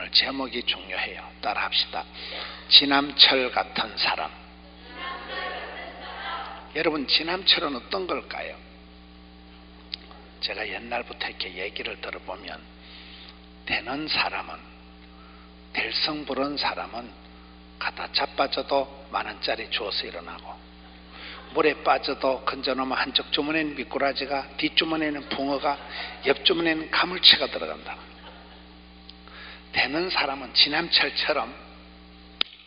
오늘 제목이 중요해요. 따라합시다. 지남철 같은 사람. 여러분, 지남철은 어떤 걸까요? 제가 옛날부터 이렇게 얘기를 들어보면, 되는 사람은, 될성부른 사람은 갖다 자빠져도 10,000원짜리 주워서 일어나고, 물에 빠져도 건져놓으면 한쪽 주머니에는 미꾸라지가, 뒷주머니에는 붕어가, 옆주머니에는 가물치가 들어간다. 되는 사람은 지남철처럼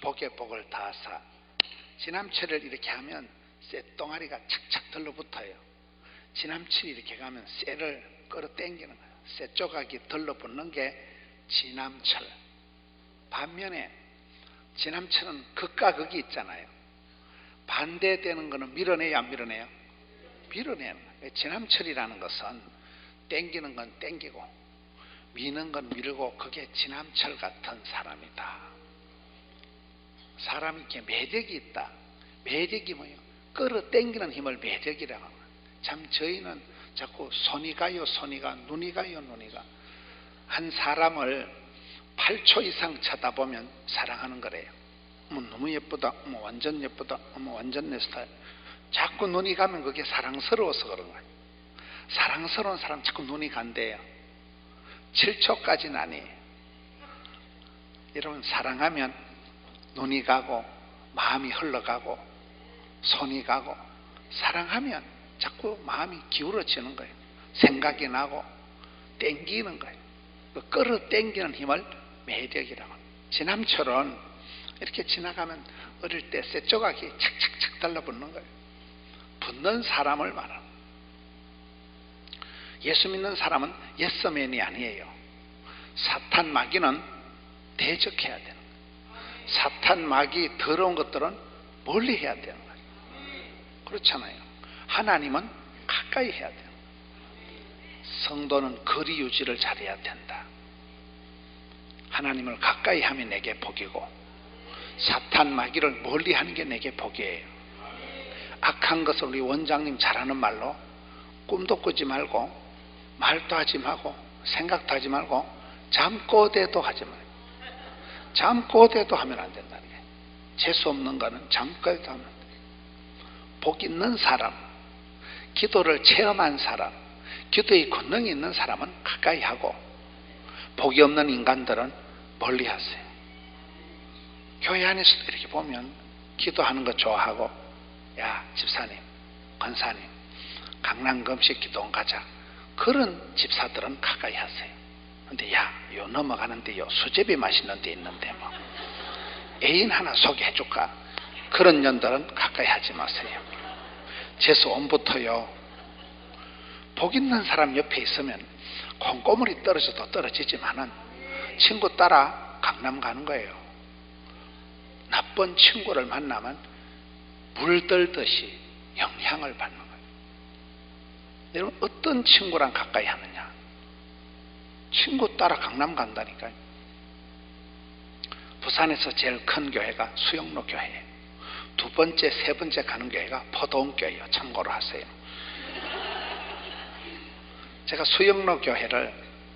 복에 복을 다하사, 지남철을 이렇게 하면 쇠똥아리가 착착 들러붙어요. 지남철이 이렇게 가면 쇠를 끌어당기는 거예요. 쇠 조각이 들러붙는 게 지남철. 반면에 지남철은 극과 극이 있잖아요. 반대되는 거는 밀어내요, 안 밀어내요? 밀어내는 거예요. 지남철이라는 것은 당기는 건 당기고 미는 건 밀고, 그게 지남철 같은 사람이다. 사람이 이렇게 매력이 있다. 매력이 뭐예요? 끌어당기는 힘을 매력이라고 합니다. 참 저희는 자꾸 손이 가요, 손이 가, 눈이 가요, 눈이 가. 한 사람을 8초 이상 쳐다보면 사랑하는 거래요. 너무 예쁘다, 완전 예쁘다, 완전 내 스타일. 자꾸 눈이 가면 그게 사랑스러워서 그런 거예요. 사랑스러운 사람 자꾸 눈이 간대요. 7초까지는 아니에요. 여러분, 사랑하면 눈이 가고 마음이 흘러가고 손이 가고, 사랑하면 자꾸 마음이 기울어지는 거예요. 생각이 나고 땡기는 거예요. 그 끌어당기는 힘을 매력이라고 합니다. 지남철은 이렇게 지나가면 어릴 때 쇠조각이 착착착 달라붙는 거예요. 붙는 사람을 말합니다. 예수 믿는 사람은 예서맨이 아니에요. 사탄 마귀는 대적해야 되는 거예요. 사탄 마귀 더러운 것들은 멀리 해야 되는 거예요. 그렇잖아요. 하나님은 가까이 해야 돼요. 성도는 거리 유지를 잘해야 된다. 하나님을 가까이 하면 내게 복이고, 사탄 마귀를 멀리 하는 게 내게 복이에요. 악한 것을 우리 원장님 잘하는 말로, 꿈도 꾸지 말고 말도 하지 말고 생각도 하지 말고 잠꼬대도 하지 말고. 잠꼬대도 하면 안 된다는 게, 재수 없는 거는 잠꼬대도 하면 안 돼요. 복 있는 사람, 기도를 체험한 사람, 기도의 권능이 있는 사람은 가까이 하고, 복이 없는 인간들은 멀리 하세요. 교회 안에서도 이렇게 보면 기도하는 거 좋아하고, 야 집사님, 권사님, 강남 금식 기도원 가자, 그런 집사들은 가까이 하세요. 근데 야, 요 넘어가는데 요 수제비 맛있는 데 있는데 뭐 애인 하나 소개해 줄까, 그런 년들은 가까이 하지 마세요. 재수옴부터요, 복 있는 사람 옆에 있으면 콩고물이 떨어져도 떨어지지만은 친구 따라 강남 가는 거예요. 나쁜 친구를 만나면 물들듯이 영향을 받는 거예요. 여러분, 어떤 친구랑 가까이 하느냐? 친구 따라 강남 간다니까요. 부산에서 제일 큰 교회가 수영로 교회예요. 두 번째, 세 번째 가는 교회가 포도원 교회예요. 참고로 하세요. 제가 수영로 교회를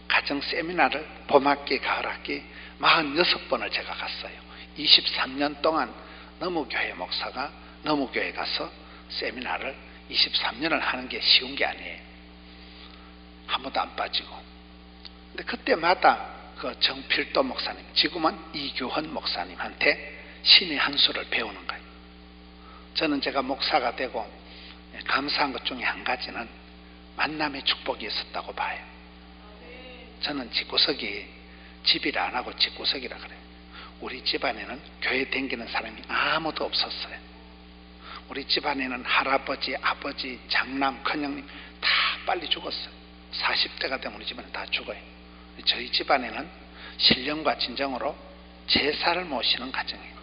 가정 세미나를 봄학기, 가을학기 46번을 제가 갔어요. 23년 동안 너무교회 목사가 너무교회 가서 세미나를 23년을 하는 게 쉬운 게 아니에요. 한 번도 안 빠지고. 근데 그때마다 그 정필도 목사님, 지금은 이규헌 목사님한테 신의 한 수를 배우는 거예요. 저는 제가 목사가 되고 감사한 것 중에 한 가지는 만남의 축복이 있었다고 봐요. 저는 집구석이 집이라 안 하고 집구석이라 그래요. 우리 집안에는 교회 다니는 사람이 아무도 없었어요. 우리 집안에는 할아버지, 아버지, 장남, 큰형님 다 빨리 죽었어요. 40대가 되면 우리 집안은 다 죽어요. 저희 집안에는 신령과 진정으로 제사를 모시는 가정이에요.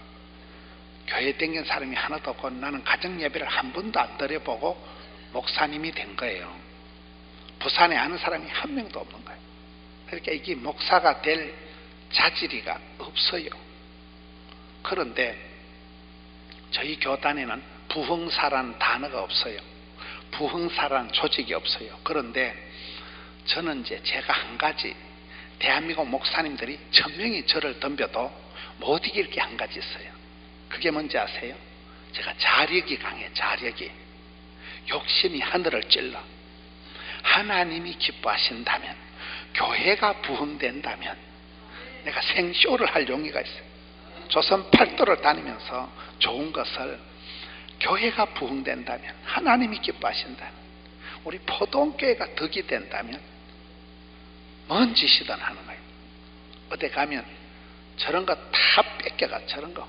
교회 다니는 사람이 하나도 없고, 나는 가정 예배를 한 번도 안 드려보고 목사님이 된 거예요. 부산에 아는 사람이 한 명도 없는 거예요. 그러니까 이게 목사가 될 자질이가 없어요. 그런데 저희 교단에는 부흥사라는 단어가 없어요. 부흥사라는 조직이 없어요. 그런데 저는 이제 제가 한 가지 대한민국 목사님들이 천명이 저를 덤벼도 못 이길 게 한 가지 있어요. 그게 뭔지 아세요? 제가 자력이 강해. 자력이. 욕심이 하늘을 찔러. 하나님이 기뻐하신다면, 교회가 부흥된다면 내가 생쇼를 할 용의가 있어요. 조선 팔도를 다니면서 좋은 것을, 교회가 부흥된다면, 하나님이 기뻐하신다면, 우리 포동교회가 덕이 된다면 뭔 짓이든 하는 거예요. 어디 가면 저런 거 다 뺏겨가. 저런 거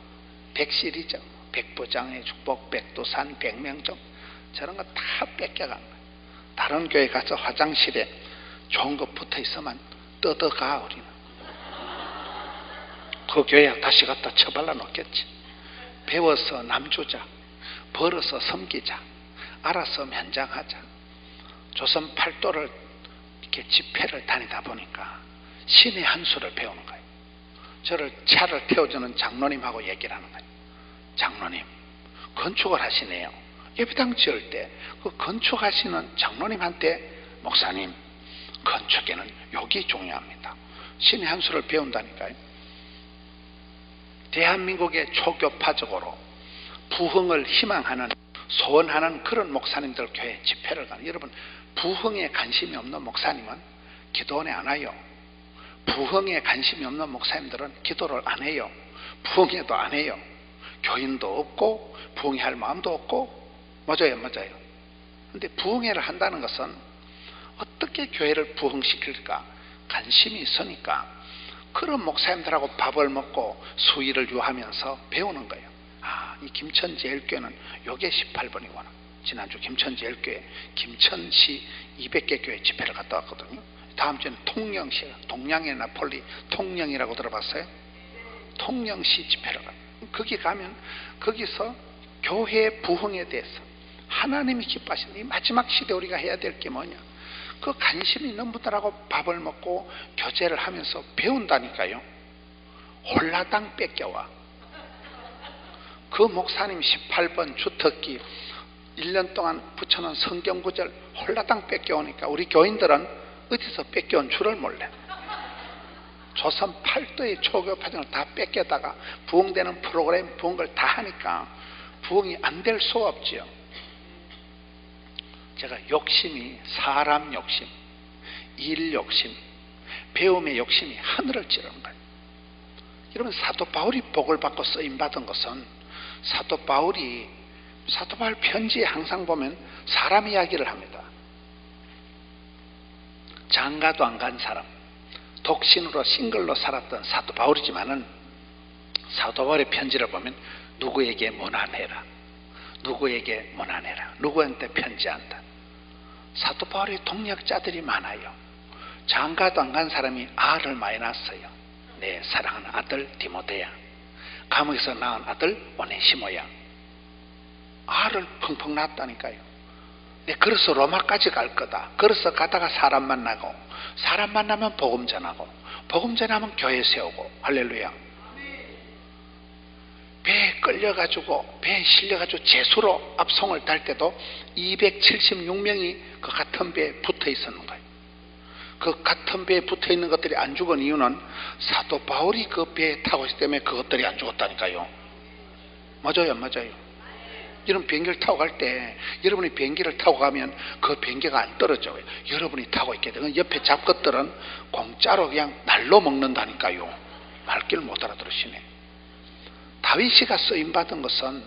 백실이죠. 백부장의 축복, 백두산, 백명종, 저런 거 다 뺏겨간 거예요. 다른 교회 가서 화장실에 좋은 거 붙어 있으면 뜯어가. 우리는 그 교회 다시 갖다 처발라 놓겠지. 배워서 남주자, 벌어서 섬기자, 알아서 면장하자. 조선 팔도를 이렇게 집회를 다니다 보니까 신의 한 수를 배우는 거예요. 저를 차를 태워주는 장로님하고 얘기를 하는 거예요. 장로님, 건축을 하시네요. 예배당 지을 때 그 건축하시는 장로님한테, 목사님, 건축에는 욕이 중요합니다. 신의 한 수를 배운다니까요. 대한민국의 초교파적으로 부흥을 희망하는, 소원하는 그런 목사님들 교회 집회를 가는, 여러분, 부흥에 관심이 없는 목사님은 기도원에 안 와요. 부흥에 관심이 없는 목사님들은 기도를 안 해요. 부흥회도 안 해요. 교인도 없고 부흥회 할 마음도 없고. 맞아요, 맞아요. 근데 부흥회를 한다는 것은 어떻게 교회를 부흥시킬까 관심이 있으니까 그런 목사님들하고 밥을 먹고 수의를 유하면서 배우는 거예요. 아, 이 김천제일교회는 요게 18번이구나. 지난주 김천제일교회 김천시 200개 교회 집회를 갔다 왔거든요. 다음 주에는 통영시, 동양의 나폴리 통영이라고 들어봤어요? 통영시 집회를 가요. 거기 가면 거기서 교회 부흥에 대해서 하나님이 기뻐하시는 이 마지막 시대 우리가 해야 될 게 뭐냐, 그 관심이 있는 분들하고 밥을 먹고 교제를 하면서 배운다니까요. 홀라당 뺏겨와. 그 목사님 18번 주특기 1년 동안 붙여놓은 성경구절 홀라당 뺏겨오니까 우리 교인들은 어디서 뺏겨온 줄을 몰라. 조선 팔도의 초교파전을 다 뺏겨다가 부흥되는 프로그램, 부흥을 다 하니까 부흥이 안 될 수가 없지요. 제가 욕심이, 사람 욕심, 일 욕심, 배움의 욕심이 하늘을 찌르는 거예요. 여러분, 사도 바울이 복을 받고 쓰임받은 것은 사도 바울 편지에 항상 보면 사람 이야기를 합니다. 장가도 안 간 사람, 독신으로 싱글로 살았던 사도 바울이지만은 사도 바울의 편지를 보면 누구에게 모난해라, 누구에게 모난해라, 누구한테 편지한다. 사도 바울의 동력자들이 많아요. 장가도 안 간 사람이 알을 많이 낳았어요. 내 사랑하는 아들 디모데야, 감옥에서 낳은 아들 오네시모야. 알을 펑펑 낳았다니까요. 네, 그래서 로마까지 갈 거다. 그래서 가다가 사람 만나고, 사람 만나면 복음 전하고, 복음 전하면 교회 세우고. 할렐루야. 배에 끌려가지고, 배에 실려가지고 제수로 앞송을 탈 때도 276명이 그 같은 배에 붙어 있었는 거예요. 그 같은 배에 붙어 있는 것들이 안 죽은 이유는 사도 바울이 그 배에 타고 있기 때문에 그것들이 안 죽었다니까요. 맞아요, 맞아요. 이런 비행기를 타고 갈 때, 여러분이 비행기를 타고 가면 그 비행기가 안 떨어져요. 여러분이 타고 있게 되면 옆에 잡것들은 공짜로 그냥 날로 먹는다니까요. 말귀를 못 알아들으시네. 다윗이가 쓰임받은 것은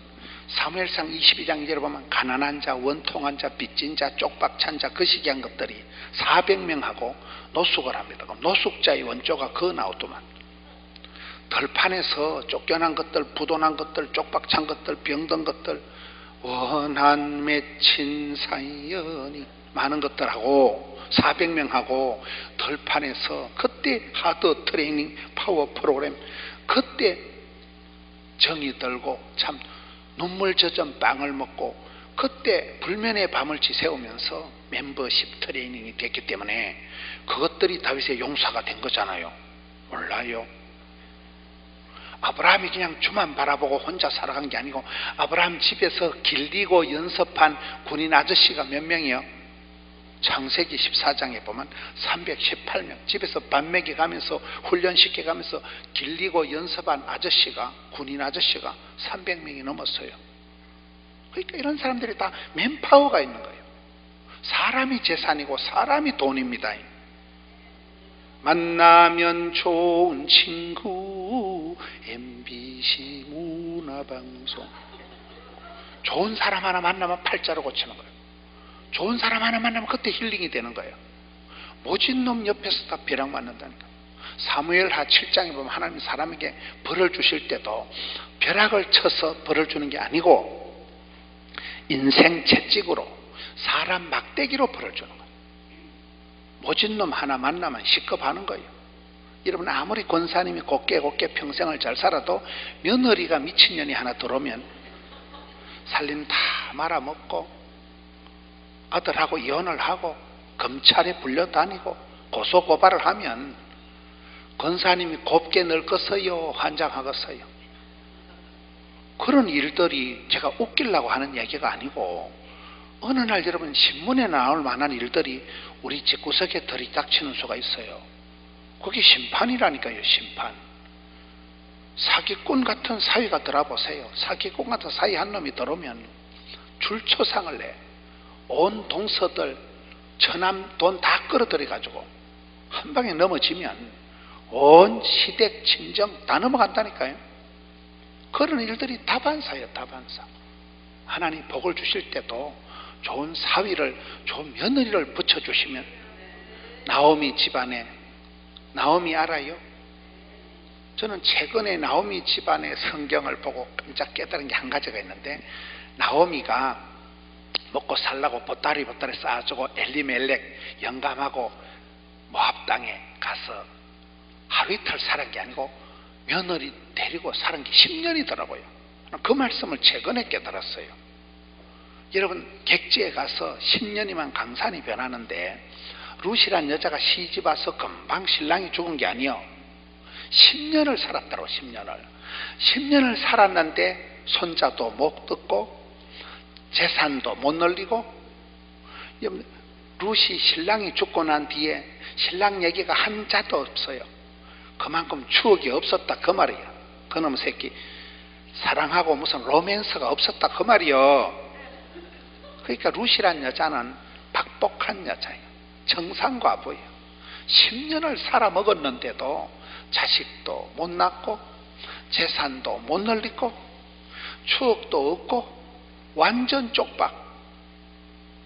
사무엘상 22장 이제를 보면 가난한 자, 원통한 자, 빚진 자, 쪽박찬 자, 거시기한 것들이 400명하고 노숙을 합니다. 그럼 노숙자의 원조가 그 나오더만. 들판에서 쫓겨난 것들, 부도난 것들, 쪽박찬 것들, 병든 것들, 원한 맺힌 사연이 많은 것들하고 400명하고 들판에서 그때 하드 트레이닝 파워 프로그램, 그때 정이 들고 참 눈물 젖은 빵을 먹고 그때 불면의 밤을 지새우면서 멤버십 트레이닝이 됐기 때문에 그것들이 다윗의 용사가 된 거잖아요. 몰라요? 아브라함이 그냥 주만 바라보고 혼자 살아간 게 아니고 아브라함 집에서 길리고 연습한 군인 아저씨가 몇 명이요? 창세기 14장에 보면 318명 집에서 밥 먹여가면서 훈련시켜가면서 길리고 연습한 아저씨가, 군인 아저씨가 300명이 넘었어요. 그러니까 이런 사람들이 다 맨파워가 있는 거예요. 사람이 재산이고 사람이 돈입니다. 만나면 좋은 친구 MBC 문화방송. 좋은 사람 하나 만나면 팔자로 고치는 거예요. 좋은 사람 하나 만나면 그때 힐링이 되는 거예요. 모진 놈 옆에서 다 벼락 맞는다니까. 사무엘하 7장에 보면 하나님 사람에게 벌을 주실 때도 벼락을 쳐서 벌을 주는 게 아니고 인생 채찍으로 사람 막대기로 벌을 주는 거예요. 모진 놈 하나 만나면 시급하는 거예요. 여러분 아무리 권사님이 곱게 평생을 잘 살아도 며느리가 미친년이 하나 들어오면 살림 다 말아먹고 아들하고 이혼을 하고 검찰에 불려다니고 고소고발을 하면 권사님이 곱게 늙었어요? 환장하겠어요? 그런 일들이 제가 웃기려고 하는 얘기가 아니고 어느 날 여러분 신문에 나올 만한 일들이 우리 집구석에 들이닥치는 수가 있어요. 그게 심판이라니까요. 심판. 사기꾼 같은 사위가 들어보세요. 사기꾼 같은 사위 한 놈이 들어오면 줄초상을 내. 온 동서들 전함 돈 다 끌어들여 가지고 한 방에 넘어지면 온 시댁 친정 다 넘어간다니까요. 그런 일들이 다반사예요. 다반사. 하나님 복을 주실 때도 좋은 사위를, 좋은 며느리를 붙여주시면 나오미 집안에, 나오미 알아요? 저는 최근에 나오미 집안의 성경을 보고 깜짝 깨달은 게 한 가지가 있는데, 나오미가 먹고 살라고 보따리 쌓아주고 엘리멜렉 영감하고 모압 땅에 가서 하루 이틀 살은 게 아니고 며느리 데리고 살은 게 10년이더라고요. 그 말씀을 최근에 깨달았어요. 여러분 객지에 가서 10년이면 강산이 변하는데 룻이란 여자가 시집 와서 금방 신랑이 죽은 게 아니요, 10년을 살았다고. 10년을 살았는데 손자도 못 듣고 재산도 못 늘리고. 룻이 신랑이 죽고 난 뒤에 신랑 얘기가 한 자도 없어요. 그만큼 추억이 없었다 그 말이야. 그놈 새끼 사랑하고 무슨 로맨스가 없었다 그 말이요. 그러니까 룻이란 여자는 박복한 여자예요. 정상과부예요. 10년을 살아먹었는데도 자식도 못 낳고 재산도 못 늘리고 추억도 없고 완전 쪽박.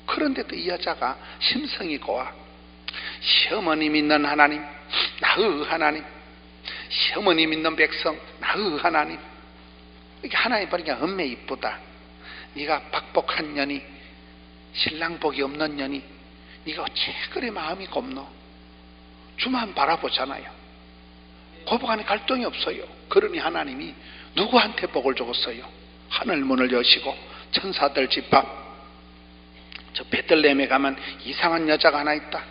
그런데도 이 여자가 심성이 고와. 시어머니 믿는 하나님, 나의 하나님, 시어머니 믿는 백성, 나의 하나님. 이게 하나님 보니까 엄매 이쁘다. 네가 박복한 년이, 신랑 복이 없는 년이, 네가 어째 그리 마음이 곱노? 주만 바라보잖아요. 고복안에 갈등이 없어요. 그러니 하나님이 누구한테 복을 주었어요? 하늘 문을 여시고 천사들 집합, 저 베들레헴에 가면 이상한 여자가 하나 있다.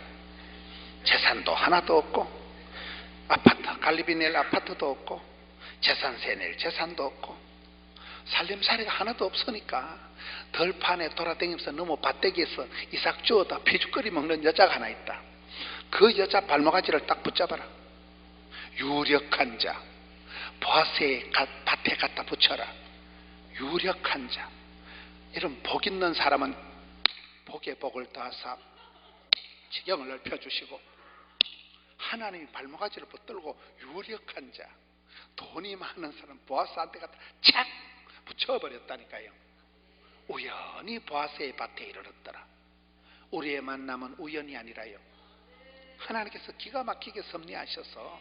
재산도 하나도 없고 아파트, 갈리비넬 아파트도 없고 재산세 낼 재산도 없고 살림살이가 하나도 없으니까 덜판에 돌아다니면서 너무 밭대기에서 이삭 주워다 피죽거리 먹는 여자가 하나 있다. 그 여자 발목아지를 딱 붙잡아라. 유력한 자, 보아스의 밭에 갖다 붙여라. 유력한 자. 이런 복 있는 사람은 복에 복을 더하사 지경을 넓혀주시고, 하나님이 발목아지를 붙들고 유력한 자, 돈이 많은 사람 보아스한테 갖다 착 붙여버렸다니까요. 우연히 보아스의 밭에 이르렀더라. 우리의 만남은 우연이 아니라요, 하나님께서 기가 막히게 섭리하셔서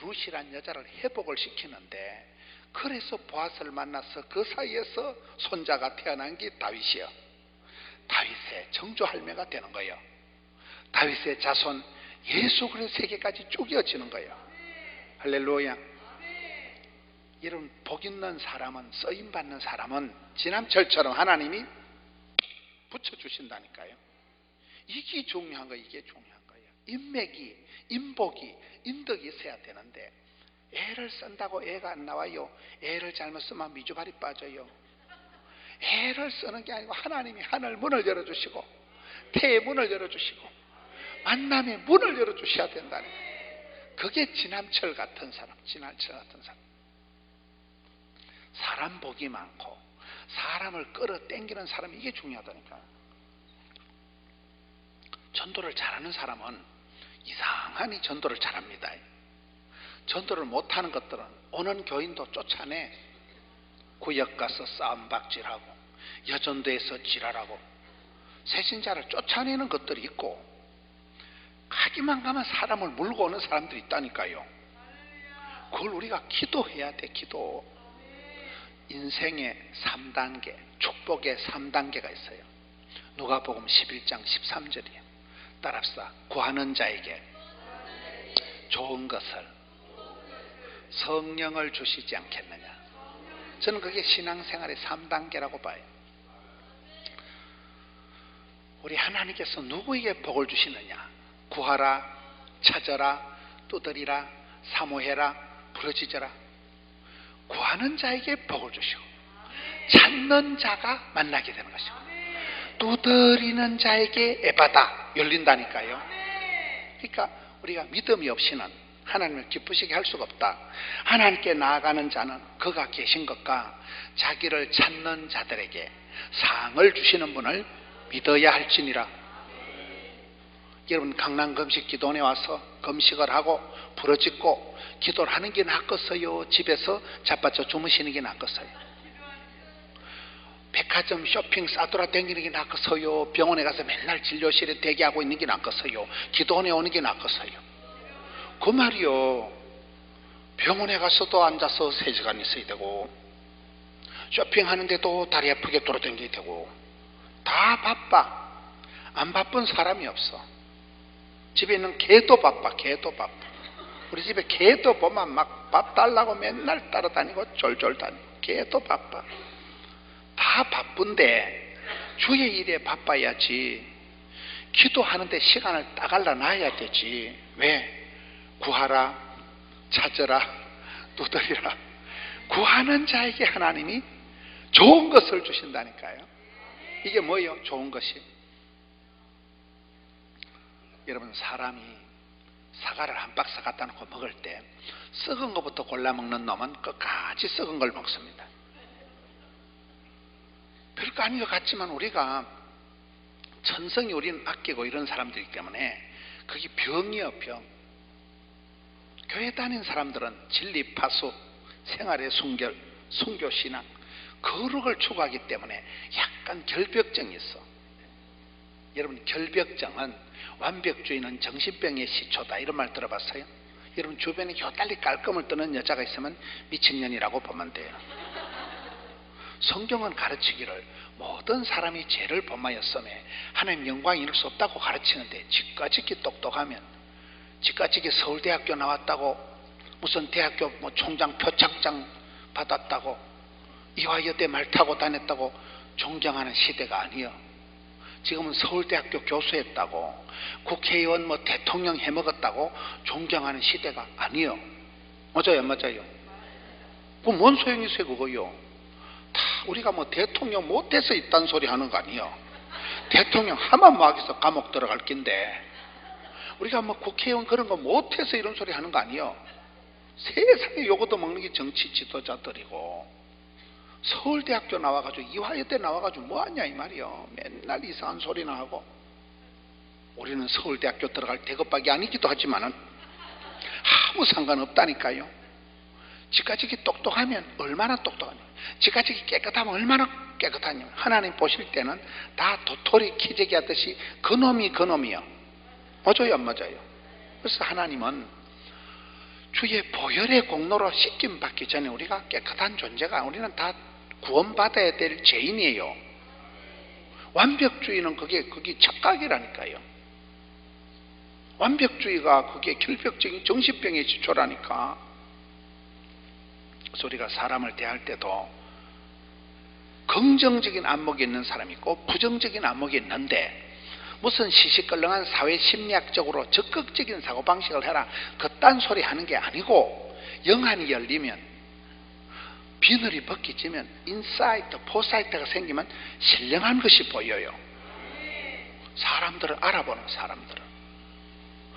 룻이란 여자를 회복을 시키는데, 그래서 보아스를 만나서 그 사이에서 손자가 태어난 게 다윗이요. 다윗의 정조 할매가 되는 거예요. 다윗의 자손 예수 그리스도 세계까지 쭉 이어지는 거예요. 할렐루야. 여러분 복 있는 사람은, 쓰임 받는 사람은 지남철처럼 하나님이 붙여주신다니까요. 이게 중요한 거예요. 이게 중요한 거예요. 인맥이, 인복이, 인덕이 있어야 되는데 애를 쓴다고 애가 안 나와요. 애를 잘못 쓰면 미주발이 빠져요. 애를 쓰는 게 아니고 하나님이 하늘 문을 열어주시고 태의 문을 열어주시고 만남의 문을 열어주셔야 된다는 거예요. 그게 지남철 같은 사람, 지남철 같은 사람. 사람 복이 많고 사람을 끌어당기는 사람이 이게 중요하다니까. 전도를 잘하는 사람은 이상하니 전도를 잘합니다. 전도를 못하는 것들은 오는 교인도 쫓아내. 구역 가서 싸움박질하고 여전도에서 지랄하고 새신자를 쫓아내는 것들이 있고, 가기만 가면 사람을 물고 오는 사람들이 있다니까요. 그걸 우리가 기도해야 돼. 기도. 인생의 3단계, 축복의 3단계가 있어요. 누가복음 11장 13절이에요. 따라합시다. 구하는 자에게 좋은 것을, 성령을 주시지 않겠느냐. 저는 그게 신앙생활의 3단계라고 봐요. 우리 하나님께서 누구에게 복을 주시느냐. 구하라, 찾아라, 두드리라, 사모해라, 부르짖어라. 구하는 자에게 복을 주시고 찾는 자가 만나게 되는 것이고, 두드리는 자에게 에바다 열린다니까요. 그러니까 우리가 믿음이 없이는 하나님을 기쁘시게 할 수가 없다. 하나님께 나아가는 자는 그가 계신 것과 자기를 찾는 자들에게 상을 주시는 분을 믿어야 할지니라. 여러분, 강남 금식 기도원에 와서 금식을 하고 부르짖고 기도를 하는 게 낫겠어요? 집에서 자빠져 주무시는 게 낫겠어요? 백화점 쇼핑 싸돌아 다니는 게 낫겠어요? 병원에 가서 맨날 진료실에 대기하고 있는 게 낫겠어요? 기도원에 오는 게 낫겠어요? 그 말이요. 병원에 가서도 앉아서 3시간 있어야 되고, 쇼핑하는데도 다리 아프게 돌아다녀야 되고, 다 바빠. 안 바쁜 사람이 없어. 집에 있는 개도 바빠. 개도 바빠. 우리 집에 개도 보면 막 밥 달라고 맨날 따라다니고 졸졸 다니고. 개도 바빠. 다 바쁜데 주의 일에 바빠야지. 기도하는데 시간을 딱 갈라놔야 되지. 왜? 구하라, 찾으라, 두드리라. 구하는 자에게 하나님이 좋은 것을 주신다니까요. 이게 뭐예요? 좋은 것이. 여러분, 사람이 사과를 한 박스 갖다 놓고 먹을 때 썩은 것부터 골라 먹는 놈은 끝까지 썩은 걸 먹습니다. 별거 아닌 것 같지만 우리가 천성이 우리는 아끼고 이런 사람들이기 때문에 그게 병이에요. 병. 교회 다니는 사람들은 진리 파수, 생활의 순결, 순교신앙, 거룩을 추구하기 때문에 약간 결벽증이 있어. 여러분, 결벽증은 완벽주의는 정신병의 시초다, 이런 말 들어봤어요? 여러분, 주변에 요달리 깔끔을 뜨는 여자가 있으면 미친년이라고 보면 돼요. 성경은 가르치기를 모든 사람이 죄를 범하였음에 하나님 영광이 이룰 수 없다고 가르치는데, 지까지기 똑똑하면, 지까지기 서울대학교 나왔다고, 무슨 대학교 총장 표창장 받았다고, 이화여대 말 타고 다녔다고 존경하는 시대가 아니요. 지금은 서울대학교 교수했다고, 국회의원 대통령 해먹었다고 존경하는 시대가 아니요. 맞아요, 안 맞아요? 그 뭔 소용이 있어요, 그거요? 다 우리가 대통령 못해서 이딴 소리 하는 거 아니요? 대통령 하만 막해서 감옥 들어갈 낀데, 우리가 국회의원 그런 거 못해서 이런 소리 하는 거 아니요? 세상에 요것도 먹는 게 정치 지도자들이고, 서울대학교 나와가지고 이화여대 나와가지고 뭐하냐 이 말이요. 맨날 이상한 소리나 하고. 우리는 서울대학교 들어갈 대급박이 아니기도 하지만은 아무 상관없다니까요. 지까지기 똑똑하면 얼마나 똑똑하냐, 지까지기 깨끗하면 얼마나 깨끗하냐. 하나님 보실 때는 다 도토리 키재기 하듯이 그놈이 그놈이요. 맞아요, 안 맞아요? 그래서 하나님은 주의 보혈의 공로로 씻김 받기 전에 우리가 깨끗한 존재가, 우리는 다 구원받아야 될 죄인이에요. 완벽주의는 그게 착각이라니까요. 완벽주의가 그게 결벽적인 정신병의 기초라니까. 그래서 우리가 사람을 대할 때도 긍정적인 안목이 있는 사람이 있고 부정적인 안목이 있는데, 무슨 시시껄렁한 사회 심리학적으로 적극적인 사고방식을 해라 그딴 소리 하는 게 아니고, 영안이 열리면, 비늘이 벗겨지면 인사이트, 포사이트가 생기면 신령한 것이 보여요. 사람들을 알아보는 사람들은.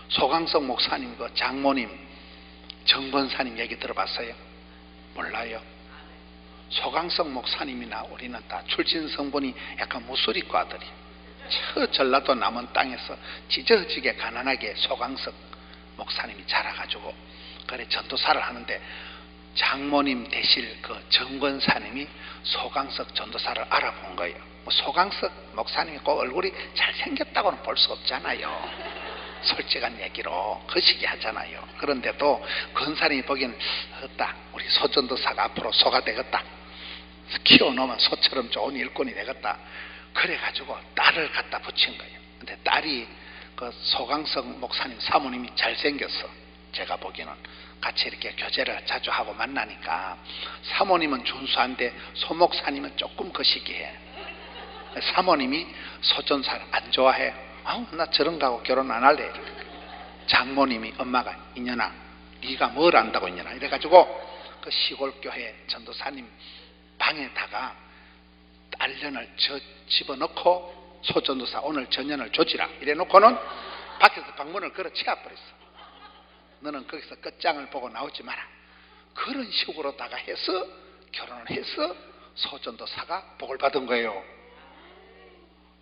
소강석 목사님 그 장모님 정권사님 얘기 들어봤어요? 몰라요. 소강석 목사님이나 우리는 다 출신 성분이 약간 무술이과 아들이 저 전라도 남원 땅에서 찢어지게 가난하게 소강석 목사님이 자라가지고 그래 전도사를 하는데 장모님 되실 그 정권사님이 소강석 전도사를 알아본 거예요. 뭐 소강석 목사님이 꼭 얼굴이 잘생겼다고는 볼 수 없잖아요. 솔직한 얘기로 거시기 하잖아요. 그런데도 권사님이 보기에는 없다. 우리 소전도사가 앞으로 소가 되겠다. 키워놓으면 소처럼 좋은 일꾼이 되겠다. 그래가지고 딸을 갖다 붙인 거예요. 근데 딸이 그 소강석 목사님 사모님이 잘생겼어. 제가 보기에는 같이 이렇게 교제를 자주 하고 만나니까 사모님은 준수한데 소 목사님은 조금 거시기해. 사모님이 소전사를 안 좋아해. 아우 나 저런 거하고 결혼 안 할래. 장모님이 엄마가 이년아 네가 뭘 안다고 이년아 이래가지고 그 시골 교회 전도사님 방에다가 딸년을 집어넣고 소전도사 오늘 전년을 조지라 이래놓고는 밖에서 방문을 걸어 채워버렸어. 너는 거기서 끝장을 보고 나오지 마라. 그런 식으로다가 해서 결혼을 해서 소전도사가 복을 받은 거예요.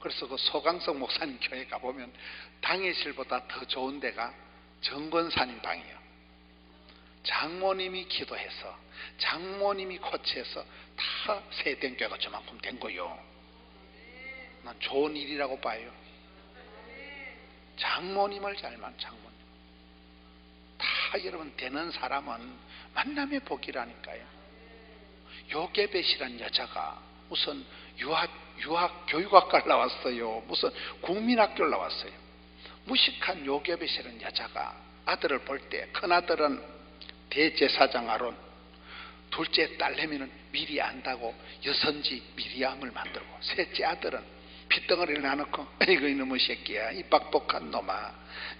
그래서 그 소강석 목사님 교회 가보면 당회실보다 더 좋은 데가 정권사님 방이에요. 장모님이 기도해서 장모님이 코치해서 다 세대교회가 저만큼 된 거예요. 난 좋은 일이라고 봐요. 장모님을 잘 만 장모님 다 여러분 되는 사람은 만남의 복이라니까요. 요게벳이란 여자가 무슨 유학 교육학과를 나왔어요. 무슨 국민학교를 나왔어요. 무식한 요게벳이라는 여자가 아들을 볼 때 큰아들은 대제사장 아론, 둘째 딸내미는 미리 안다고 여선지 미리암을 만들고 셋째 아들은 핏덩어리를 놔놓고 아이고 이놈의 새끼야 이 빡복한 놈아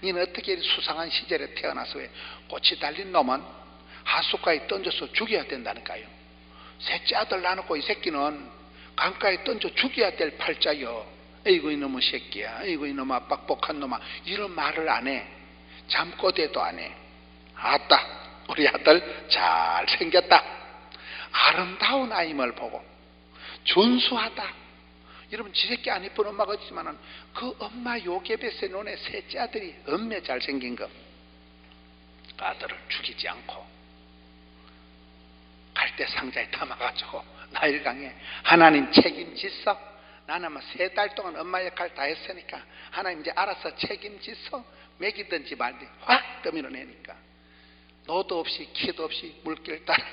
니는 어떻게 수상한 시절에 태어나서 왜 꽃이 달린 놈은 하숫가에 던져서 죽여야 된다니까요. 셋째 아들 놔놓고 이 새끼는 강가에 던져 죽여야 될 팔자요. 아이고 이놈의 새끼야 아이고 이놈아 빡복한 놈아 이런 말을 안 해. 잠꼬대도 안 해. 아따 우리 아들 잘생겼다. 아름다운 아임을 보고 준수하다. 여러분 지새끼 안 이쁜 엄마가 있지만은 그 엄마 요게벳의 눈에 셋째 아들이 엄매 잘생긴 거 아들을 죽이지 않고 갈대 상자에 담아가지고 나일강에 하나님 책임지서 나는 뭐 3달 동안 엄마 역할 다 했으니까 하나님 이제 알아서 책임지서 먹이든지 말든지 확 떠밀어내니까 노도 없이 키도 없이 물길 따라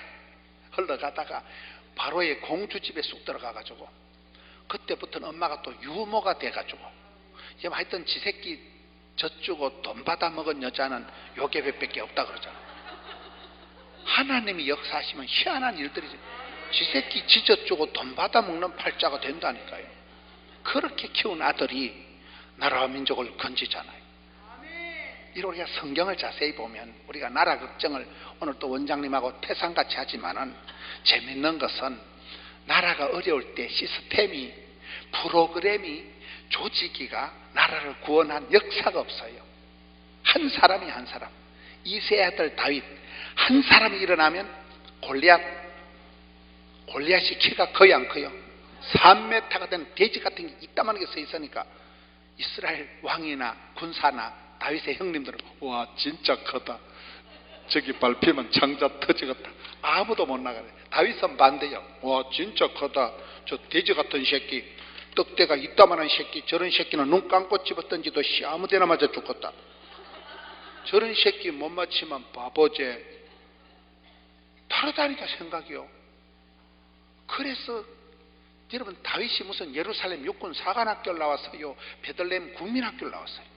흘러가다가 바로의 공주집에 쑥 들어가가지고 그때부터는 엄마가 또 유모가 돼가지고 하여튼 지 새끼 젖주고 돈 받아 먹은 여자는 요게벳밖에 없다 그러잖아. 하나님이 역사하시면 희한한 일들이지. 지 새끼 지 젖주고 돈 받아 먹는 팔자가 된다니까요. 그렇게 키운 아들이 나라와 민족을 건지잖아요. 이걸 우리가 성경을 자세히 보면 우리가 나라 걱정을 오늘 또 원장님하고 태산같이 하지만은 재밌는 것은 나라가 어려울 때 시스템이 프로그램이 조직이가 나라를 구원한 역사가 없어요. 한 사람이 한 사람 이세 아들 다윗 한 사람이 일어나면 골리앗이 키가 거의 안 커요. 3m가 되는 돼지 같은 게 이따만하게 서 있으니까 이스라엘 왕이나 군사나 다윗의 형님들은 와 진짜 크다. 저기 밟히면 장자 터지겠다. 아무도 못 나가네. 다윗은 반대요. 와 진짜 크다. 저 돼지 같은 새끼 떡대가 이따만한 새끼 저런 새끼는 눈 감고 집었던지도 아무데나 맞아 죽겠다. 저런 새끼 못 맞히면 바보제. 다르다니까 생각이요. 그래서 여러분 다윗이 무슨 예루살렘 육군 사관학교를 나왔어요. 베들레헴 국민학교를 나왔어요.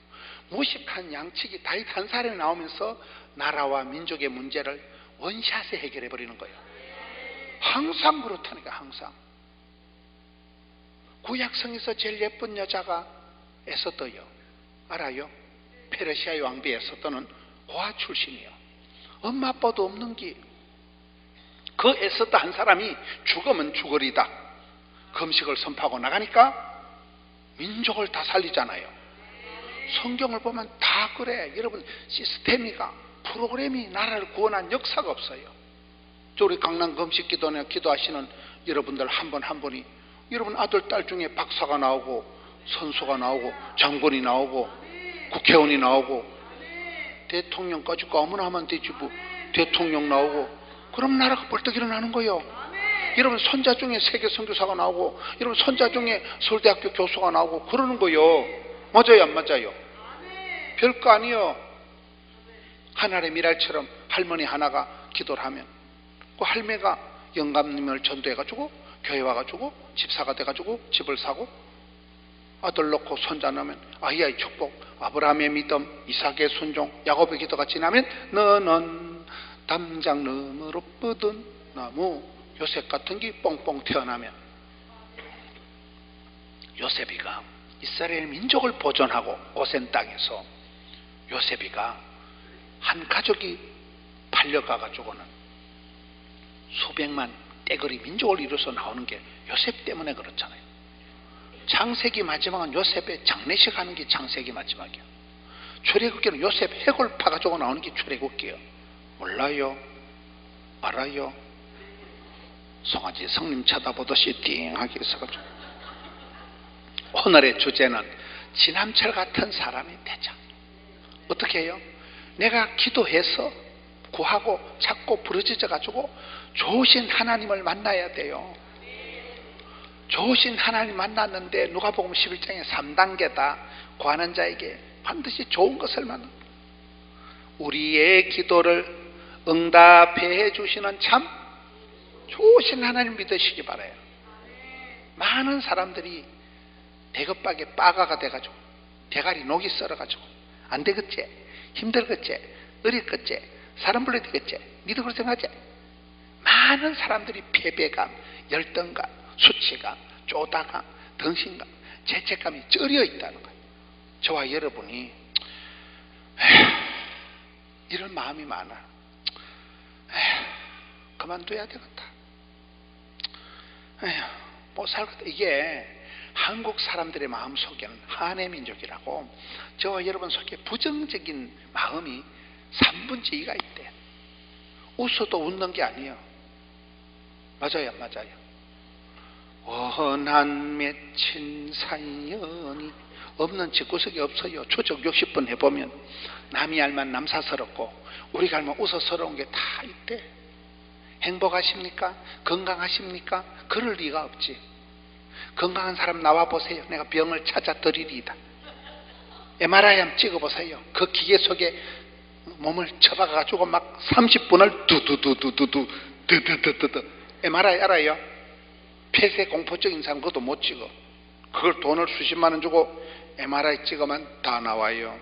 무식한 양측이 다윗 한 사람이 나오면서 나라와 민족의 문제를 원샷에 해결해 버리는 거예요. 항상 그렇다니까. 항상 구약성에서 제일 예쁜 여자가 에스더요. 알아요? 페르시아의 왕비 에스더는 고아 출신이에요. 엄마 아빠도 없는 기. 그 에스더 한 사람이 죽으면 죽으리다 금식을 선포하고 나가니까 민족을 다 살리잖아요. 성경을 보면 다 그래. 여러분, 시스템이가, 프로그램이 나라를 구원한 역사가 없어요. 저 우리 강남 금식기도회 기도하시는 여러분들 한 분 한 분이 여러분 아들 딸 중에 박사가 나오고 선수가 나오고 장군이 나오고 국회의원이 나오고 대통령까지 아무나 하면 되지 뭐. 대통령 나오고 그럼 나라가 벌떡 일어나는 거예요. 여러분 손자 중에 세계 선교사가 나오고 여러분 손자 중에 서울대학교 교수가 나오고 그러는 거예요. 맞아요 안 맞아요? 별거 아니에요. 하늘의 미랄처럼 할머니 하나가 기도를 하면 그 할매가 영감님을 전도해가지고 교회 와가지고 집사가 돼가지고 집을 사고 아들 놓고 손자 낳으면 아이의 축복, 아브라함의 믿음, 이삭의 순종, 야곱의 기도가 지나면 너는 담장 너머로 뻗은 나무, 요셉 같은 게 뻥뻥 태어나면 요셉이가 이스라엘 민족을 보존하고 고센 땅에서 요셉이가 한 가족이 팔려가가지고는 수백만 떼거리 민족을 이루어서 나오는 게 요셉 때문에 그렇잖아요. 창세기 마지막은 요셉의 장례식 하는 게 창세기 마지막이야. 출애굽기는 요셉 해골 파가지고 나오는 게 출애굽기예요. 몰라요? 알아요? 송아지 성님 쳐다보듯이 띵하게 있어가지고. 오늘의 주제는 지남철 같은 사람이 되자. 어떻게 해요? 내가 기도해서 구하고 찾고 부르짖어 가지고 좋으신 하나님을 만나야 돼요. 좋으신 하나님 만났는데 누가복음 11장의 3단계다. 구하는 자에게 반드시 좋은 것을 만나. 우리의 기도를 응답해 주시는 참 좋으신 하나님 믿으시기 바라요. 많은 사람들이 대급박에 빠가가 돼가지고 대가리 녹이 썰어가지고 안 되겠지, 힘들겠지, 어렵겠지, 사람 불러야 되겠지, 니도 그렇게 생각하지? 많은 사람들이 패배감, 열등감, 수치감, 쪼다감, 덩신감, 죄책감이 쩔여 있다는 거예요. 저와 여러분이 이런 마음이 많아. 그만둬야 되겠다. 못 살겠다. 이게 한국 사람들의 마음 속에는 한해 민족이라고 저와 여러분 속에 부정적인 마음이 3분의 2가 있대. 웃어도 웃는 게 아니에요. 맞아요 안 맞아요? 원한 맺힌 사연이 없는 집구석이 없어요. 추적 60번 해보면 남이 알면 남사스럽고 우리가 알면 웃어스러운 게 다 있대. 행복하십니까? 건강하십니까? 그럴 리가 없지. 건강한 사람 나와보세요. 내가 병을 찾아드리리다. MRI 한번 찍어보세요. 그 기계 속에 몸을 쳐박아가지고 막 30분을 두두두두두두 드드드드드. MRI 알아요? 폐쇄 공포증인 사람 그것도 못 찍어. 그걸 돈을 수십만 원 주고 MRI 찍으면 다 나와요.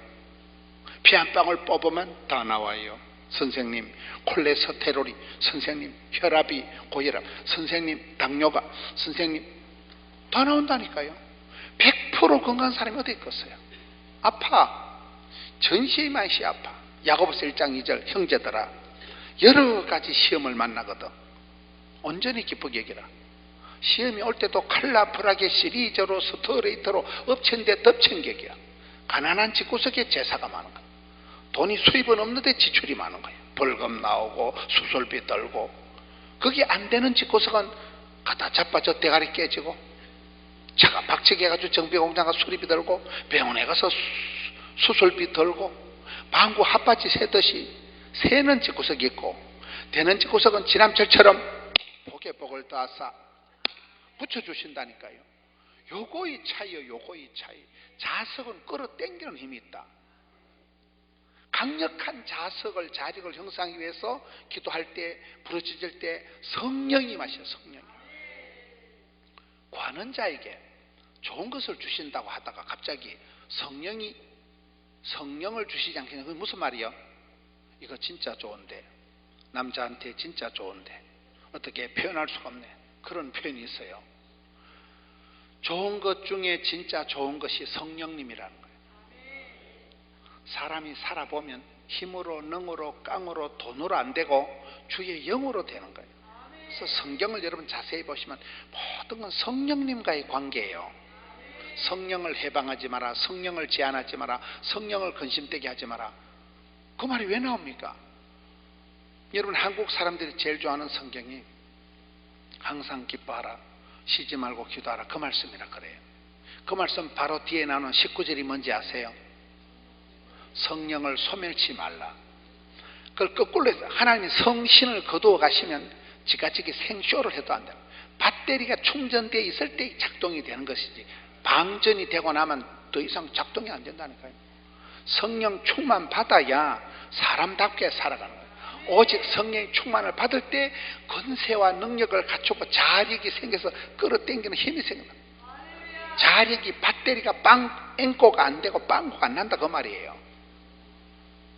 피 한 방울 뽑으면 다 나와요. 선생님 콜레스테롤이, 선생님 혈압이, 고혈압, 선생님 당뇨가, 선생님 다 나온다니까요. 100% 건강한 사람이 어디 있겠어요? 아파. 전시의 맛이 아파. 야고보서 1장 2절 형제들아 여러 가지 시험을 만나거든. 온전히 기쁘게 여기라. 시험이 올 때도 칼라풀하게 시리즈로 스트레이트로 엎친 데 덮친 격이야. 가난한 집구석에 제사가 많은 거야. 돈이 수입은 없는데 지출이 많은 거예요. 벌금 나오고 수술비 들고. 그게 안 되는 집구석은 가다 자빠져 대가리 깨지고 차가 박치기 해가지고 정비공장 가서 수리비 들고 병원에 가서 수술비 들고 방구 핫바지 새듯이 새는 집구석이 있고 되는 집구석은 지남철처럼 복에 복을 더하사 붙여주신다니까요. 요거의 차이요. 요거의 차이. 자석은 끌어당기는 힘이 있다. 강력한 자석을 자력을 형성하기 위해서 기도할 때 부르짖을 때 성령이 마셔. 성령이 구하는 자에게 좋은 것을 주신다고 하다가 갑자기 성령을 주시지 않겠냐. 그게 무슨 말이요? 이거 진짜 좋은데 남자한테 진짜 좋은데 어떻게 표현할 수가 없네. 그런 표현이 있어요. 좋은 것 중에 진짜 좋은 것이 성령님이라는 거예요. 사람이 살아보면 힘으로 능으로 깡으로 돈으로 안 되고 주의 영으로 되는 거예요. 그래서 성경을 여러분 자세히 보시면 모든 건 성령님과의 관계예요. 성령을 해방하지 마라, 성령을 제한하지 마라, 성령을 근심되게 하지 마라. 그 말이 왜 나옵니까? 여러분, 한국 사람들이 제일 좋아하는 성경이 항상 기뻐하라, 쉬지 말고 기도하라, 그 말씀이라 그래요. 그 말씀 바로 뒤에 나오는 19절이 뭔지 아세요? 성령을 소멸치 말라. 그걸 거꾸로 해서 하나님이 성신을 거두어 가시면 지가지기 생쇼를 해도 안 돼요. 배터리가 충전되어 있을 때 작동이 되는 것이지, 방전이 되고 나면 더 이상 작동이 안 된다니까요. 성령 충만 받아야 사람답게 살아가는 거예요. 오직 성령의 충만을 받을 때 권세와 능력을 갖추고 자력이 생겨서 끌어당기는 힘이 생긴다. 자력이 배터리가 앵꼬가 안 되고 빵꾸가 안 난다 그 말이에요.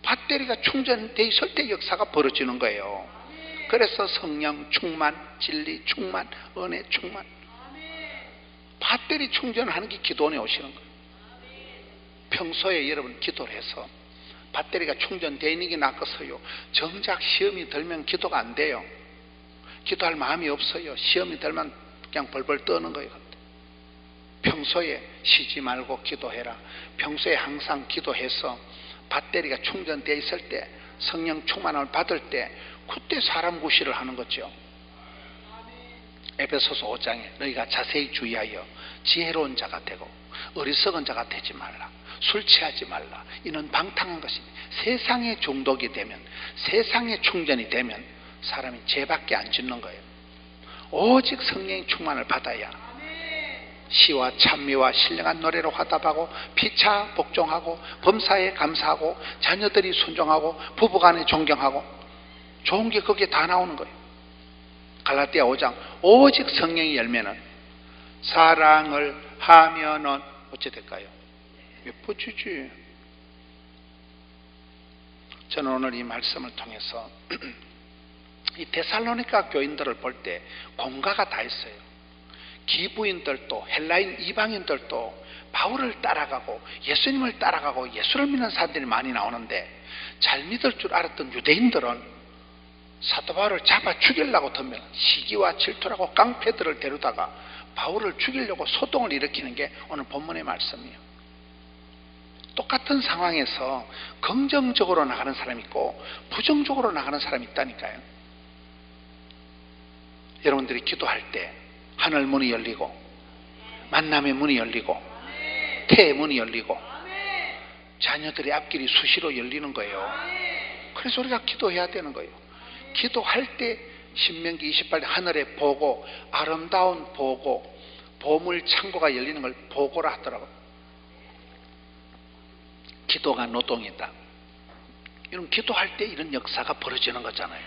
배터리가 충전되어 있을 때 역사가 벌어지는 거예요. 그래서 성령 충만, 진리 충만, 은혜 충만. 배터리 충전하는 게 기도원에 오시는 거예요. 평소에 여러분 기도를 해서 배터리가 충전되어 있는 게 낫겠어요? 정작 시험이 들면 기도가 안 돼요. 기도할 마음이 없어요. 시험이 들면 그냥 벌벌 떠는 거예요. 평소에 쉬지 말고 기도해라. 평소에 항상 기도해서 배터리가 충전되어 있을 때, 성령 충만을 받을 때, 그때 사람 구실을 하는 거죠. 에베소서 5장에 너희가 자세히 주의하여 지혜로운 자가 되고 어리석은 자가 되지 말라. 술 취하지 말라. 이는 방탕한 것이니 세상에 중독이 되면, 세상에 충전이 되면 사람이 죄밖에 안 짓는 거예요. 오직 성령의 충만을 받아야 시와 찬미와 신령한 노래로 화답하고 피차 복종하고 범사에 감사하고 자녀들이 순종하고 부부간에 존경하고 좋은 게 거기에 다 나오는 거예요. 갈라디아 5장 오직 성령의 열매는 사랑을 하면은 어찌 될까요? 예뻐지지. 저는 오늘 이 말씀을 통해서 이 데살로니가 교인들을 볼 때 공가가 다 있어요. 기부인들도 헬라인 이방인들도 바울을 따라가고 예수님을 따라가고 예수를 믿는 사람들이 많이 나오는데, 잘 믿을 줄 알았던 유대인들은 사도 바울을 잡아 죽이려고 덤벼 시기와 질투라고 깡패들을 데려다가 바울을 죽이려고 소동을 일으키는 게 오늘 본문의 말씀이에요. 똑같은 상황에서 긍정적으로 나가는 사람이 있고 부정적으로 나가는 사람이 있다니까요. 여러분들이 기도할 때 하늘 문이 열리고 만남의 문이 열리고 태의 문이 열리고 자녀들의 앞길이 수시로 열리는 거예요. 그래서 우리가 기도해야 되는 거예요. 기도할 때 신명기 28년 하늘에 보고, 아름다운 보고, 보물 창고가 열리는 걸 보고라 하더라고요. 기도가 노동이다. 이런 기도할 때 이런 역사가 벌어지는 거잖아요.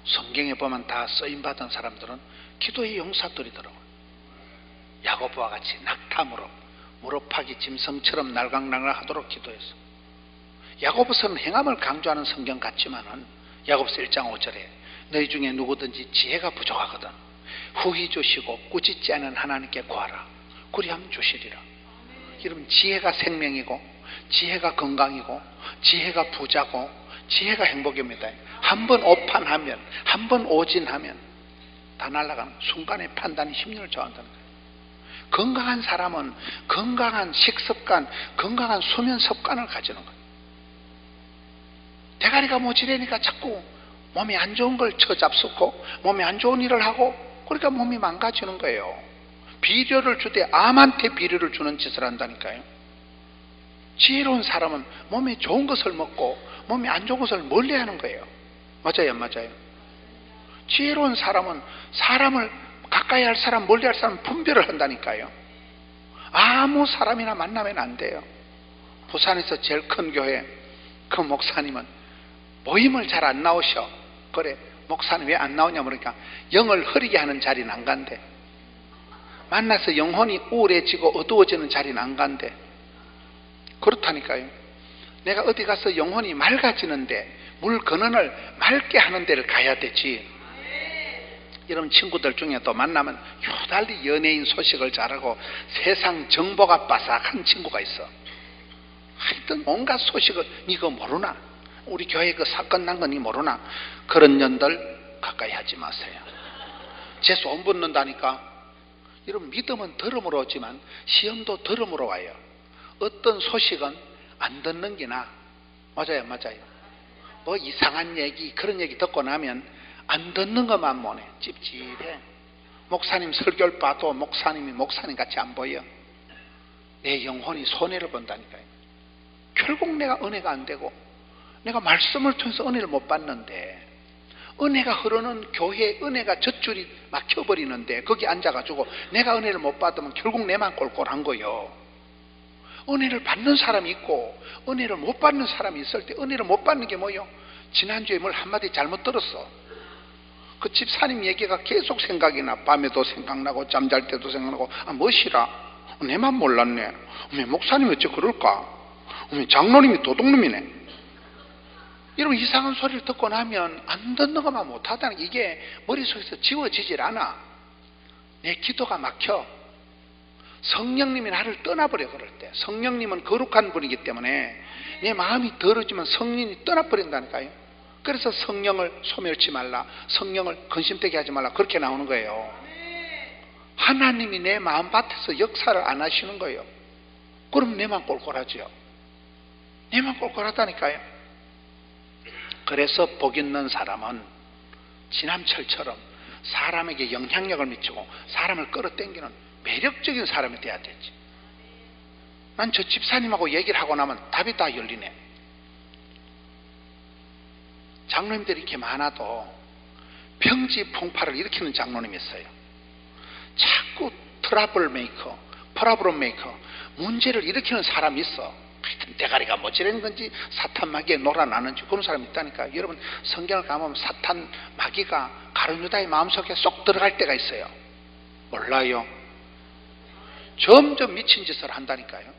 성경에 보면 다 쓰임받은 사람들은 기도의 용사들이더라고요. 야고보와 같이 낙탐으로 무릎팍이 짐승처럼 날강날강 하도록 기도했어. 야고보서는 행함을 강조하는 성경 같지만은 야고보서 1장 5절에 너희 중에 누구든지 지혜가 부족하거든 후히 주시고 꾸짖지 않은 하나님께 구하라. 그리하면 주시리라. 여러분, 지혜가 생명이고 지혜가 건강이고 지혜가 부자고 지혜가 행복입니다. 한번 오판하면, 한번 오진하면 다 날아가는 순간의 판단이 심리를 저한다는 거예요. 건강한 사람은 건강한 식습관, 건강한 수면 습관을 가지는 거예요. 대가리가 모질하니까 자꾸 몸이 안 좋은 걸 처잡수고 몸이 안 좋은 일을 하고, 그러니까 몸이 망가지는 거예요. 비료를 주되 암한테 비료를 주는 짓을 한다니까요. 지혜로운 사람은 몸에 좋은 것을 먹고 몸에 안 좋은 것을 멀리하는 거예요. 맞아요, 안 맞아요? 지혜로운 사람은 사람을 가까이 할 사람, 멀리 할 사람 분별을 한다니까요. 아무 사람이나 만나면 안 돼요. 부산에서 제일 큰 교회 그 목사님은 모임을 잘 안 나오셔. 그래, 목사님 왜 안 나오냐 그러니까 영을 흐리게 하는 자리는 안 간대. 만나서 영혼이 우울해지고 어두워지는 자리는 안 간대. 그렇다니까요. 내가 어디 가서 영혼이 맑아지는데 물 근원을 맑게 하는 데를 가야 되지. 이런 친구들 중에 또 만나면 유달리 연예인 소식을 잘하고 세상 정보가 빠삭한 친구가 있어. 하여튼 온갖 소식을 니가 모르나? 우리 교회 그 사건 난 거 니 모르나? 그런 년들 가까이 하지 마세요. 재수 안 붙는다니까. 여러분, 믿음은 들음으로 오지만 시험도 들음으로 와요. 어떤 소식은 안 듣는 게 나아. 맞아요, 맞아요. 뭐 이상한 얘기, 그런 얘기 듣고 나면 안 듣는 것만 보네. 찝찝해. 목사님 설교를 봐도 목사님이 목사님 같이 안 보여. 내 영혼이 손해를 본다니까요. 결국 내가 은혜가 안 되고, 내가 말씀을 통해서 은혜를 못 받는데, 은혜가 흐르는 교회에 은혜가 젖줄이 막혀버리는데 거기 앉아가지고 내가 은혜를 못 받으면 결국 내만 꼴꼴한 거요. 은혜를 받는 사람이 있고 은혜를 못 받는 사람이 있을 때, 은혜를 못 받는 게 뭐요? 지난주에 뭘 한마디 잘못 들었어. 그 집사님 얘기가 계속 생각이 나. 밤에도 생각나고 잠잘 때도 생각나고. 무엇이라? 내만 몰랐네. 목사님이 어째 그럴까? 장로님이 도둑놈이네. 여러분, 이상한 소리를 듣고 나면 안 듣는 것만 못하다는 게, 이게 머릿속에서 지워지질 않아. 내 기도가 막혀. 성령님이 나를 떠나버려. 그럴 때 성령님은 거룩한 분이기 때문에 내 마음이 더러지면 성령이 떠나버린다니까요. 그래서 성령을 소멸치 말라, 성령을 근심되게 하지 말라, 그렇게 나오는 거예요. 하나님이 내 마음밭에서 역사를 안 하시는 거예요. 그럼 내만 꼴꼴하죠. 내만 꼴꼴하다니까요. 그래서 복 있는 사람은 지남철처럼 사람에게 영향력을 미치고 사람을 끌어당기는 매력적인 사람이 돼야 되지. 난 저 집사님하고 얘기를 하고 나면 답이 다 열리네. 장로님들이 이렇게 많아도 평지 풍파를 일으키는 장로님이 있어요. 자꾸 트러블 메이커, 프로블럼 메이커, 문제를 일으키는 사람이 있어. 하여튼 대가리가 뭐지라는 건지 사탄 마귀에 놀아나는지 그런 사람이 있다니까. 여러분, 성경을 가면 사탄 마귀가 가룟 유다의 마음속에 쏙 들어갈 때가 있어요. 몰라요? 점점 미친 짓을 한다니까요.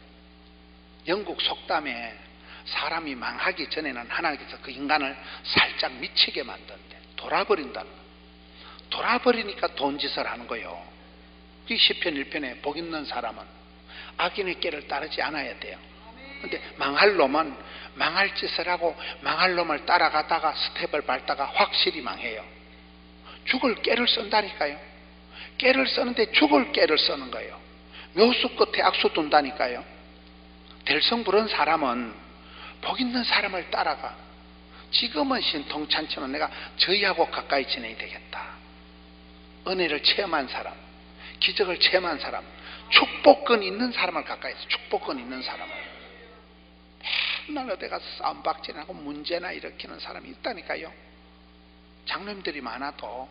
영국 속담에 사람이 망하기 전에는 하나님께서 그 인간을 살짝 미치게 만든대. 돌아버린다. 돌아버리니까 돈짓을 하는 거예요. 이 시편 1편에 복 있는 사람은 악인의 길을 따르지 않아야 돼요. 근데 망할 놈은 망할 짓을 하고 망할 놈을 따라가다가 스텝을 밟다가 확실히 망해요. 죽을 깨를 쓴다니까요. 깨를 쓰는데 죽을 깨를 쓰는 거예요. 묘수 끝에 악수 둔다니까요. 될성 부른 사람은 복 있는 사람을 따라가. 지금은 신통찮지만 내가 저희하고 가까이 지내야 되겠다. 은혜를 체험한 사람, 기적을 체험한 사람, 축복권 있는 사람을 가까이서, 축복권 있는 사람을. 맨날 어디 가서 싸움박질하고 문제나 일으키는 사람이 있다니까요. 장로님들이 많아도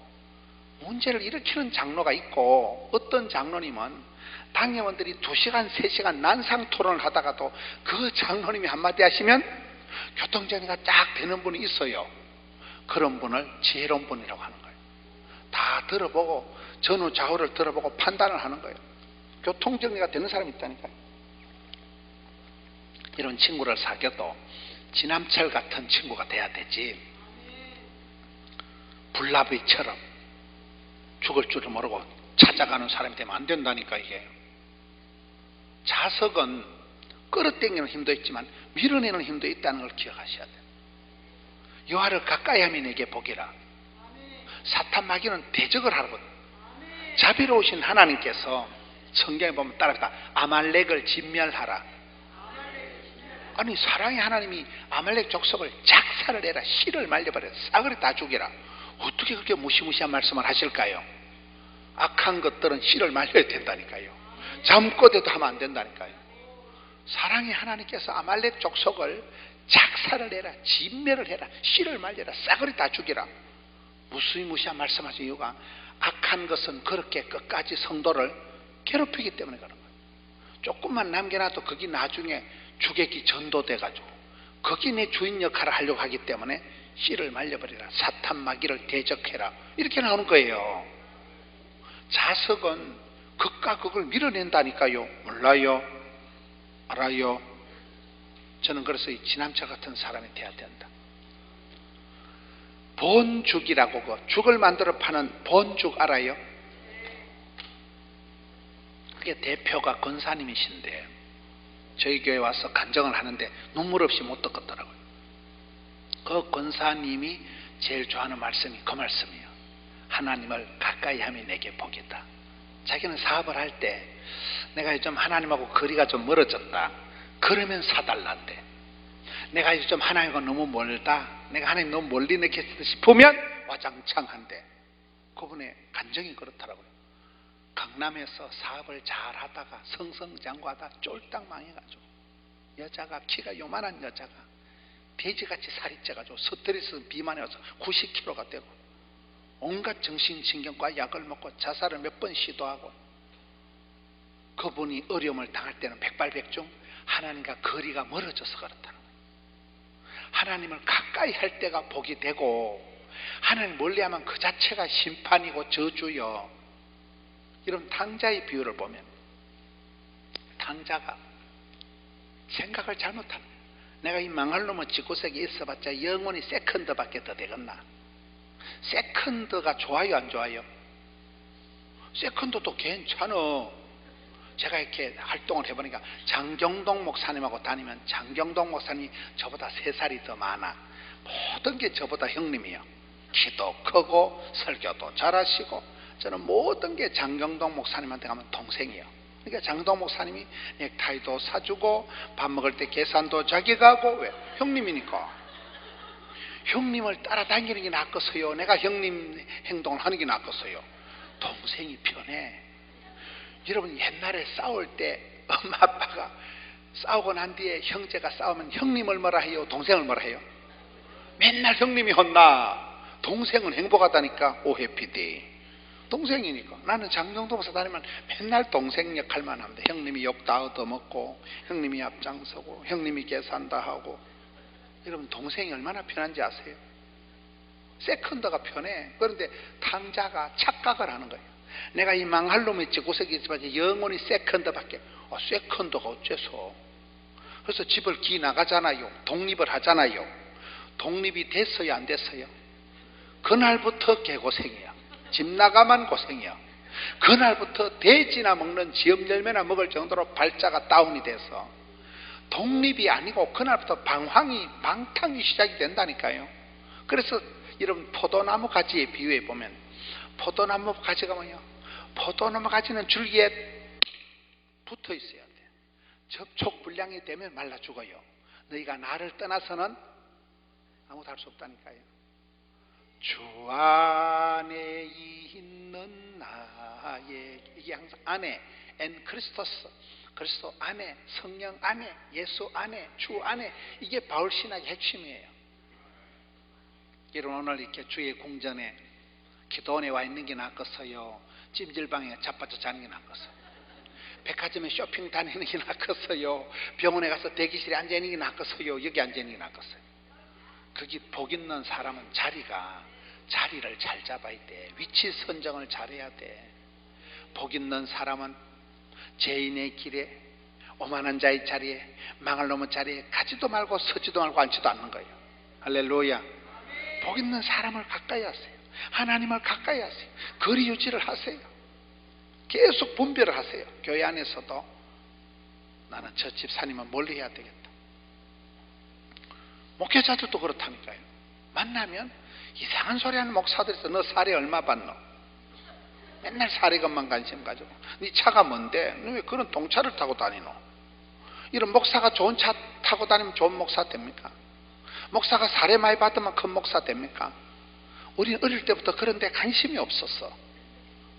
문제를 일으키는 장로가 있고, 어떤 장로님은 당회원들이 2시간 3시간 난상 토론을 하다가도 그 장로님이 한마디 하시면 교통정리가 딱 되는 분이 있어요. 그런 분을 지혜로운 분이라고 하는 거예요. 다 들어보고 전후 좌우를 들어보고 판단을 하는 거예요. 교통정리가 되는 사람이 있다니까요. 이런 친구를 사귀어도 지남철 같은 친구가 돼야 되지, 불나비처럼 죽을 줄을 모르고 찾아가는 사람이 되면 안 된다니까. 이게 자석은 끌어당기는 힘도 있지만 밀어내는 힘도 있다는 걸 기억하셔야 돼요. 여호와를 가까이 하면 내게 복이라. 사탄 마귀는 대적을 하거든. 자비로우신 하나님께서 성경에 보면 따라합니다. 아말렉을 진멸하라. 아니, 사랑의 하나님이 아말렉 족속을 작살을 내라, 씨를 말려버려, 싸그리 다 죽이라. 어떻게 그렇게 무시무시한 말씀을 하실까요? 악한 것들은 씨를 말려야 된다니까요. 잠꼬대도 하면 안 된다니까요. 사랑의 하나님께서 아말렉 족속을 작살을 내라, 진멸을 해라, 씨를 말려라, 싸그리 다 죽이라. 무시무시한 말씀하신 이유가 악한 것은 그렇게 끝까지 성도를 괴롭히기 때문에 그런 거예요. 조금만 남겨놔도 거기 나중에 주객이 전도돼가지고 거기 내 주인 역할을 하려고 하기 때문에 씨를 말려버리라, 사탄 마귀를 대적해라, 이렇게 나오는 거예요. 자석은 극과 극을 밀어낸다니까요. 몰라요? 알아요? 저는 그래서 이 지남철 같은 사람이 돼야 된다. 본죽이라고, 그 죽을 만들어 파는 본죽 알아요? 그게 대표가 권사님이신데 저희 교회 와서 간증을 하는데 눈물 없이 못 듣겠더라고요. 그 권사님이 제일 좋아하는 말씀이 그 말씀이에요. 하나님을 가까이 하면 내게 복이다. 자기는 사업을 할 때 내가 요즘 하나님하고 거리가 좀 멀어졌다 그러면 사달란대. 내가 요즘 하나님과 너무 멀다, 내가 하나님 너무 멀리 느꼈다 싶으면 와장창한데. 그분의 간정이 그렇더라고요. 강남에서 사업을 잘 하다가 성성장구하다 쫄딱 망해가지고, 여자가 키가 요만한 여자가 돼지같이 살이 쪄가지고 스트레스 비만에 와서 90kg가 되고, 온갖 정신신경과 약을 먹고 자살을 몇 번 시도하고, 그분이 어려움을 당할 때는 백발백중 하나님과 거리가 멀어져서 그렇다는 거예요. 하나님을 가까이 할 때가 복이 되고, 하나님 멀리하면 그 자체가 심판이고 저주요. 이런 탕자의 비유를 보면, 탕자가 생각을 잘못하는 거예요. 내가 이 망할 놈의 집구석에 있어봤자 영원히 세컨드밖에 더 되겠나. 세컨드가 좋아요 안 좋아요? 세컨드도 괜찮아. 제가 이렇게 활동을 해보니까 장경동 목사님하고 다니면 장경동 목사님이 저보다 3살이 더 많아. 모든 게 저보다 형님이에요. 키도 크고 설교도 잘하시고, 저는 모든 게 장경동 목사님한테 가면 동생이에요. 그러니까 장경 목사님이 넥타이도 사주고 밥 먹을 때 계산도 자기가 하고. 왜? 형님이니까. 형님을 따라다니는 게 낫겠어요? 내가 형님 행동을 하는 게 낫겠어요? 동생이 편해. 여러분, 옛날에 싸울 때 엄마 아빠가 싸우고 난 뒤에 형제가 싸우면 형님을 뭐라 해요? 동생을 뭐라 해요? 맨날 형님이 혼나. 동생은 행복하다니까. 오해피디. 동생이니까. 나는 장경도 목사 다니면 맨날 동생 역할만 합니다. 형님이 욕 다 얻어먹고, 형님이 앞장서고, 형님이 계산 다 하고. 여러분, 동생이 얼마나 편한지 아세요? 세컨드가 편해. 그런데 탕자가 착각을 하는 거예요. 내가 이 망할 놈의 집구석에 있지만 영원히 세컨드밖에. 세컨드가 어째서? 그래서 집을 기 나가잖아요. 독립을 하잖아요. 독립이 됐어요 안 됐어요? 그날부터 개고생이야. 집 나가만 고생이야. 그날부터 돼지나 먹는 지엽 열매나 먹을 정도로 발자가 다운이 돼서 독립이 아니고 그날부터 방탕이 시작이 된다니까요. 그래서 여러분, 포도나무 가지에 비유해 보면, 포도나무 가지가 뭐냐? 포도나무 가지는 줄기에 붙어 있어야 돼. 접촉 불량이 되면 말라 죽어요. 너희가 나를 떠나서는 아무도 할 수 없다니까요. 주 안에 있는 나의, 이게 항상 안에, 엔 크리스토스, 그리스도 안에, 성령 안에, 예수 안에, 주 안에, 이게 바울 신학의 핵심이에요. 여러분, 오늘 이렇게 주의 궁전에 기도원에 와 있는 게 낫겠어요? 찜질방에 자빠져 자는 게 낫겠어요? 백화점에 쇼핑 다니는 게 낫겠어요? 병원에 가서 대기실에 앉아 있는 게 낫겠어요? 여기 앉아 있는 게 낫겠어요? 거기 복 있는 사람은 자리를 잘 잡아야 돼. 위치 선정을 잘해야 돼. 복 있는 사람은 죄인의 길에, 오만한 자의 자리에, 망할 놈의 자리에 가지도 말고 서지도 말고 앉지도 않는 거예요. 할렐루야. 복 있는 사람을 가까이 하세요. 하나님을 가까이 하세요. 거리 유지를 하세요. 계속 분별을 하세요. 교회 안에서도 나는 저 집사님은 멀리 해야 되겠다. 목회자들도 그렇다니까요. 만나면 이상한 소리 하는 목사들에서 너 사례 얼마 받노? 맨날 사례 것만 관심 가지고. 네 차가 뭔데? 너 왜 그런 동차를 타고 다니노? 이런 목사가 좋은 차 타고 다니면 좋은 목사 됩니까? 목사가 사례 많이 받으면 큰 목사 됩니까? 우리는 어릴 때부터 그런 데 관심이 없었어.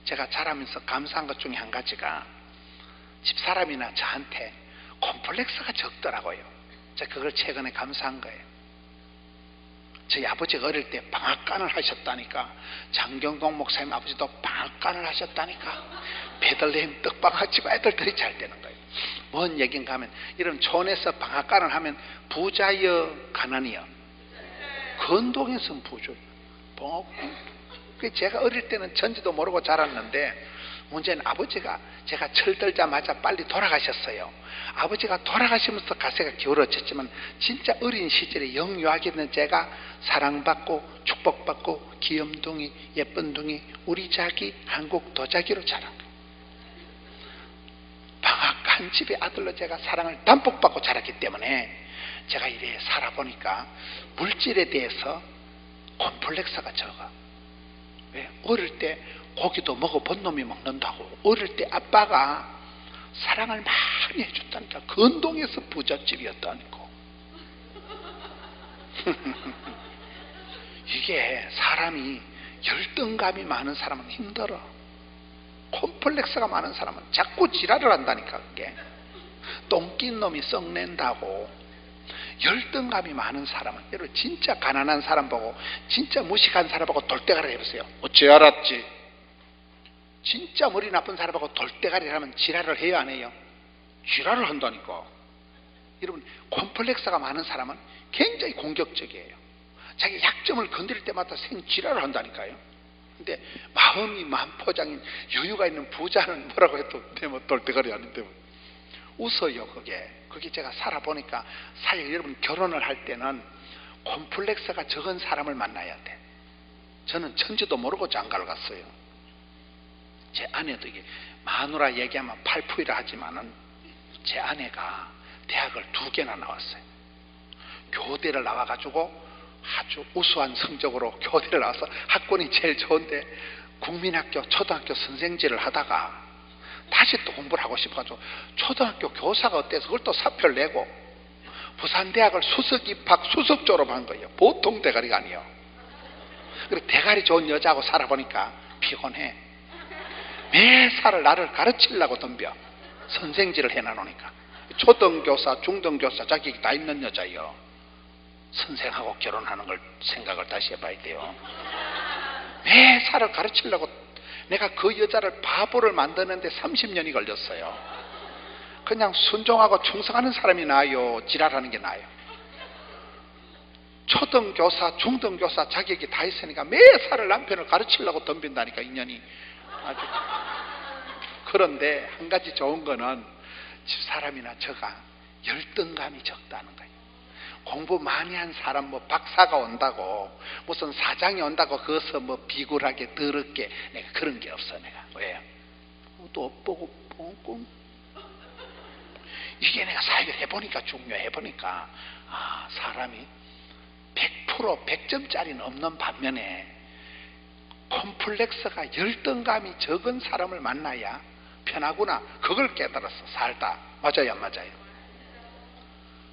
제가 자라면서 감사한 것 중에 한 가지가, 집사람이나 저한테 콤플렉스가 적더라고요. 제가 그걸 최근에 감사한 거예요. 저희 아버지가 어릴 때 방앗간을 하셨다니까. 장경동 목사님 아버지도 방앗간을 하셨다니까. 베들레헴 떡방아집 애들들이 잘 되는 거예요. 뭔 얘기인가 하면, 이런 촌에서 방앗간을 하면 부자여 가난이여? 건동에서는 부자요. 제가 어릴 때는 전지도 모르고 자랐는데, 문제는 아버지가, 제가 철들자마자 빨리 돌아가셨어요. 아버지가 돌아가시면서 가세가 기울어졌지만, 진짜 어린 시절에 영유하게 된 제가 사랑받고 축복받고 귀염둥이 예쁜둥이 우리 자기 한국 도자기로 자란 거예요. 방앗간 집의 아들로 제가 사랑을 담뿍 받고 자랐기 때문에, 제가 이래 살아보니까 물질에 대해서 콤플렉스가 적어. 왜? 어릴 때 고기도 먹어본 놈이 먹는다고. 어릴 때 아빠가 사랑을 많이 해줬다니까. 건동에서 부잣집이었다니까. 이게 사람이 열등감이 많은 사람은 힘들어. 콤플렉스가 많은 사람은 자꾸 지랄을 한다니까. 그게 똥낀 놈이 썩낸다고. 열등감이 많은 사람은, 여러분 진짜 가난한 사람 보고, 진짜 무식한 사람 보고 돌대가리 해보세요. 어찌 알았지? 진짜 머리 나쁜 사람 보고 돌대가리 하면 지랄을 해요, 안 해요? 지랄을 한다니까. 여러분 콤플렉스가 많은 사람은 굉장히 공격적이에요. 자기 약점을 건드릴 때마다 생지랄을 한다니까요. 근데 마음이 만포장인 여유가 있는 부자는 뭐라고 해도 뭐 돌대가리 아닌데 뭐. 웃어요. 그게 제가 살아보니까 사실 여러분 결혼을 할 때는 콤플렉스가 적은 사람을 만나야 돼. 저는 천지도 모르고 장가를 갔어요. 제 아내도 이게 마누라 얘기하면 팔풀이라 하지만은 제 아내가 대학을 2개나 나왔어요. 교대를 나와가지고 아주 우수한 성적으로 교대를 나와서 학군이 제일 좋은데 국민학교 초등학교 선생질을 하다가 다시 또 공부를 하고 싶어가지고 초등학교 교사가 어때서 그걸 또 사표를 내고 부산대학을 수석 입학 수석 졸업한 거예요. 보통 대가리가 아니에요. 그리고 대가리 좋은 여자하고 살아보니까 피곤해. 매사를 나를 가르치려고 덤벼. 선생질을 해놔놓으니까. 초등교사 중등교사 자격이 다 있는 여자예요. 선생하고 결혼하는 걸 생각을 다시 해봐야 돼요. 매사를 가르치려고. 내가 그 여자를 바보를 만드는데 30년이 걸렸어요. 그냥 순종하고 충성하는 사람이 나아요, 지랄하는 게 나아요? 초등교사 중등교사 자격이 다 있으니까 매사를 남편을 가르치려고 덤빈다니까, 인연이 아주. 그런데 한 가지 좋은 거는 집사람이나 저가 열등감이 적다는 거예요. 공부 많이 한 사람 뭐 박사가 온다고 무슨 사장이 온다고 거기서 뭐 비굴하게 더럽게 내가 그런 게 없어. 내가 왜? 또 보고 뻥뻥. 이게 내가 사역을 해보니까 중요해보니까 사람이 100% 100점짜리는 없는 반면에 콤플렉스가 열등감이 적은 사람을 만나야 편하구나. 그걸 깨달았어. 살다. 맞아요, 안 맞아요?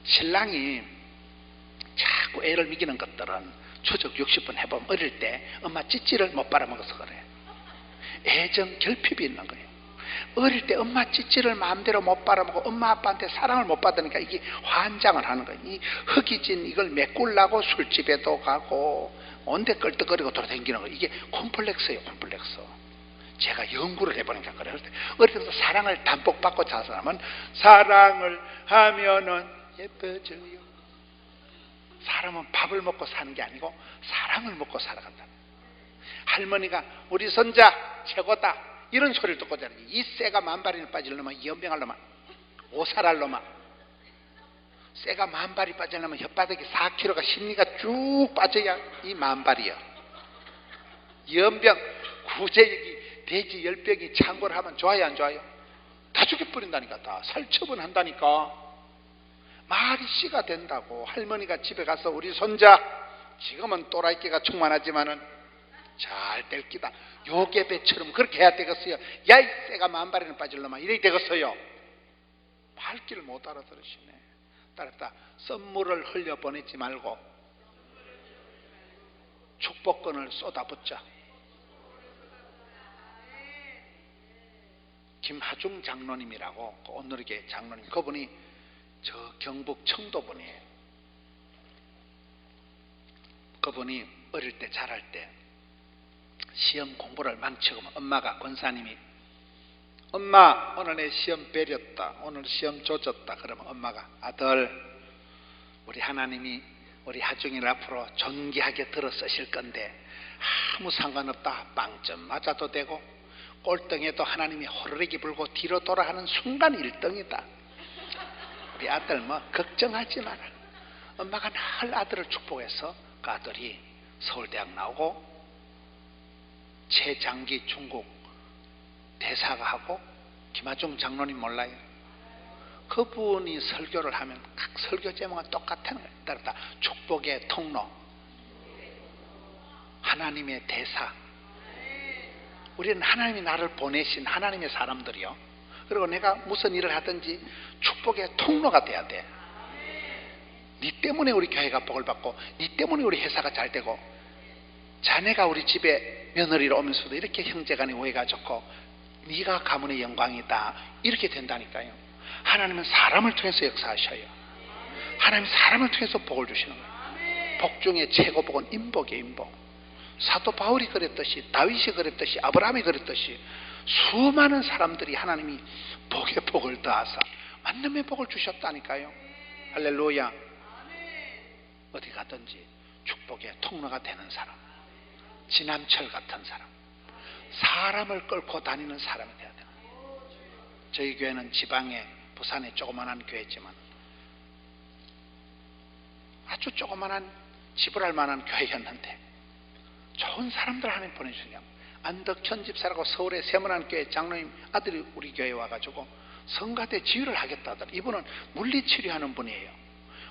신랑이 자꾸 애를 먹이는 것들은 초적 60분 해보면 어릴 때 엄마 찌찌를 못 빨아먹어서 그래. 애정 결핍이 있는 거예요. 어릴 때 엄마 찌찌를 마음대로 못 빨아먹고 엄마 아빠한테 사랑을 못 받으니까 이게 환장을 하는 거예요. 이 흑이진 이걸 메꾸려고 술집에도 가고 온데 끌떡거리고 돌아다니는 거예요. 이게 콤플렉스예요, 콤플렉스. 제가 연구를 해보니까 그래요. 어릴 때부터 사랑을 담뿍 받고 자란 사람은 사랑을 하면은 예뻐져요. 사람은 밥을 먹고 사는 게 아니고 사랑을 먹고 살아간다. 할머니가 우리 손자 최고다 이런 소리를 듣고 자라니 이 쇠가 만발이 빠질 놈아, 연병할 놈아, 오살할 놈아. 쇠가 만발이 빠지려면 혓바닥에 4kg가 심리가 쭉 빠져야 이 만발이야. 연병 구제역이 돼지 10병이 창고를 하면 좋아요, 안 좋아요? 다 죽여버린다니까. 다 살처분 한다니까. 말이 씨가 된다고. 할머니가 집에 가서 우리 손자 지금은 또라이끼가 충만하지만은 잘 될 끼다 요괴배처럼 그렇게 해야 되겠어요. 야, 이 새가 만발에는 빠질 놈아, 이래 되겠어요. 말귀를 못 알아들으시네. 따랐다. 선물을 흘려보내지 말고 축복권을 쏟아붓자. 김하중 장로님이라고 온누리교회 장로님, 그분이 저 경북 청도분이에요. 그분이 어릴 때 자랄 때 시험 공부를 망치고 엄마가 권사님이 엄마 오늘 내 시험 배렸다, 오늘 시험 조졌다. 그러면 엄마가 아들 우리 하나님이 우리 하중이를 앞으로 존귀하게 들어 쓰실 건데 아무 상관없다. 빵점 맞아도 되고 꼴등에도 하나님이 호르르기 불고 뒤로 돌아가는 순간 1등이다. 우리 아들 뭐 걱정하지 마라. 엄마가 늘 아들을 축복해서 그 아들이 서울대학 나오고 최장기 중국 대사가 하고 김하중 장로님 몰라요? 그분이 설교를 하면 각 설교 제목은 똑같은 거예요. 따라 축복의 통로, 하나님의 대사, 우리는 하나님이 나를 보내신 하나님의 사람들이요. 그리고 내가 무슨 일을 하든지 축복의 통로가 돼야 돼. 네 때문에 우리 교회가 복을 받고, 네 때문에 우리 회사가 잘 되고, 자네가 우리 집에 며느리로 오면서도 이렇게 형제간의 우애가 좋고, 네가 가문의 영광이다, 이렇게 된다니까요. 하나님은 사람을 통해서 역사하셔요. 하나님은 사람을 통해서 복을 주시는 거예요. 복 중에 최고 복은 인복이에요. 인복. 사도 바울이 그랬듯이, 다윗이 그랬듯이, 아브라함이 그랬듯이 수많은 사람들이 하나님이 복에 복을 더하사 만남의 복을 주셨다니까요. 할렐루야. 어디 가든지 축복의 통로가 되는 사람, 지남철 같은 사람, 사람을 끌고 다니는 사람이 되어야 돼요. 저희 교회는 지방에, 부산에 조그만한 교회지만 아주 조그만한 지불할 만한 교회였는데 좋은 사람들 하나님 보내주시냐. 안덕현 집사라고 서울의 세문안 교회 장로님 아들이 우리 교회에 와가지고 성가대 지휘를 하겠다 하더라. 이분은 물리치료하는 분이에요.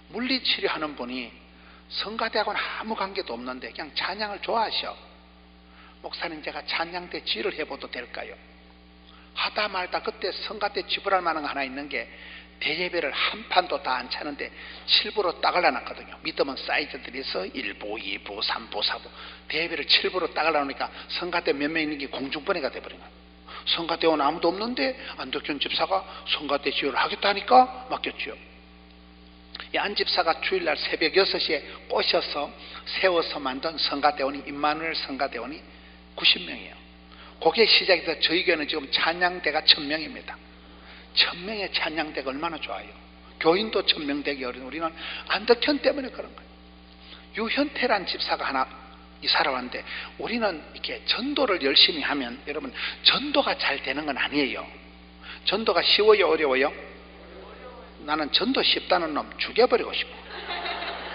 물리치료하는 분이 성가대하고는 아무 관계도 없는데 그냥 찬양을 좋아하셔. 목사님, 제가 찬양대 지휘를 해봐도 될까요? 하다 말다 그때 성가대 지불할 만한 거 하나 있는 게, 대예배를 한 판도 다 안 차는데 7부로 딱 갈라놨거든요. 믿으면 사이즈들이 있어 1부, 2부, 3부, 4부. 대예배를 7부로 딱 갈라놓으니까 성가대 몇 명 있는 게 공중분해가 돼버린 거예요. 성가대원 아무도 없는데 안덕현 집사가 성가대 지휘를 하겠다니까 맡겼죠. 이 안 집사가 주일날 새벽 6시에 꼬셔서 세워서 만든 성가대원이, 임마누엘 성가대원이 90명이에요. 그게 시작해서 저희 교회는 지금 찬양대가 1000명입니다. 1000명의 찬양대가 얼마나 좋아요. 교인도 1000명 되기 어려운 우리는 안덕현 때문에 그런 거예요. 유현태란 집사가 하나 살아왔는데, 우리는 이렇게 전도를 열심히 하면, 여러분, 전도가 잘 되는 건 아니에요. 전도가 쉬워요, 어려워요? 나는 전도 쉽다는 놈 죽여버리고 싶어.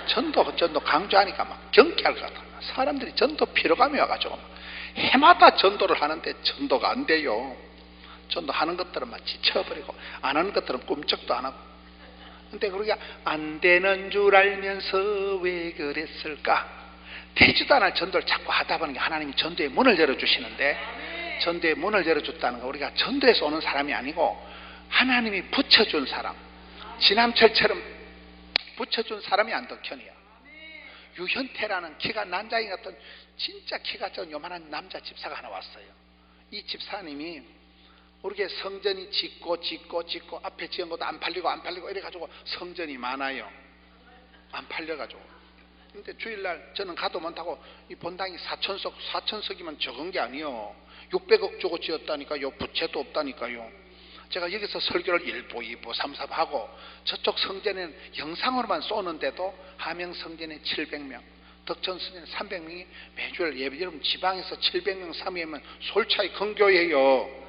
전도 강조하니까 막 경계할 것 같아. 사람들이 전도 피로감이 와가지고 해마다 전도를 하는데 전도가 안 돼요. 전도하는 것들은 막 지쳐버리고, 안 하는 것들은 꿈쩍도 안 하고. 근데 그러게 안 되는 줄 알면서 왜 그랬을까? 되지도 않을 전도를 자꾸 하다 보니 하나님이 전도의 문을 열어주시는데, 전도의 문을 열어줬다는 거, 우리가 전도에서 오는 사람이 아니고 하나님이 붙여준 사람, 지남철처럼 붙여준 사람이 안덕현이야. 유현태라는 키가 난장이 같은 진짜 키가 좀 요만한 남자 집사가 하나 왔어요. 이 집사님이 우리게 성전이 짓고 앞에 지은 것도 안 팔리고 이래가지고 성전이 많아요. 안 팔려가지고. 근데 주일날 저는 가도 못하고, 이 본당이 4천석이면 적은 게 아니요. 600억 주고 지었다니까요. 부채도 없다니까요. 제가 여기서 설교를 1부, 2부, 3, 4부 하고, 저쪽 성전에는 영상으로만 쏘는데도 하명 성전에 700명, 덕천 성전에 300명이 매주일 예배. 여러분, 지방에서 700명, 300명 솔차이 근교예요.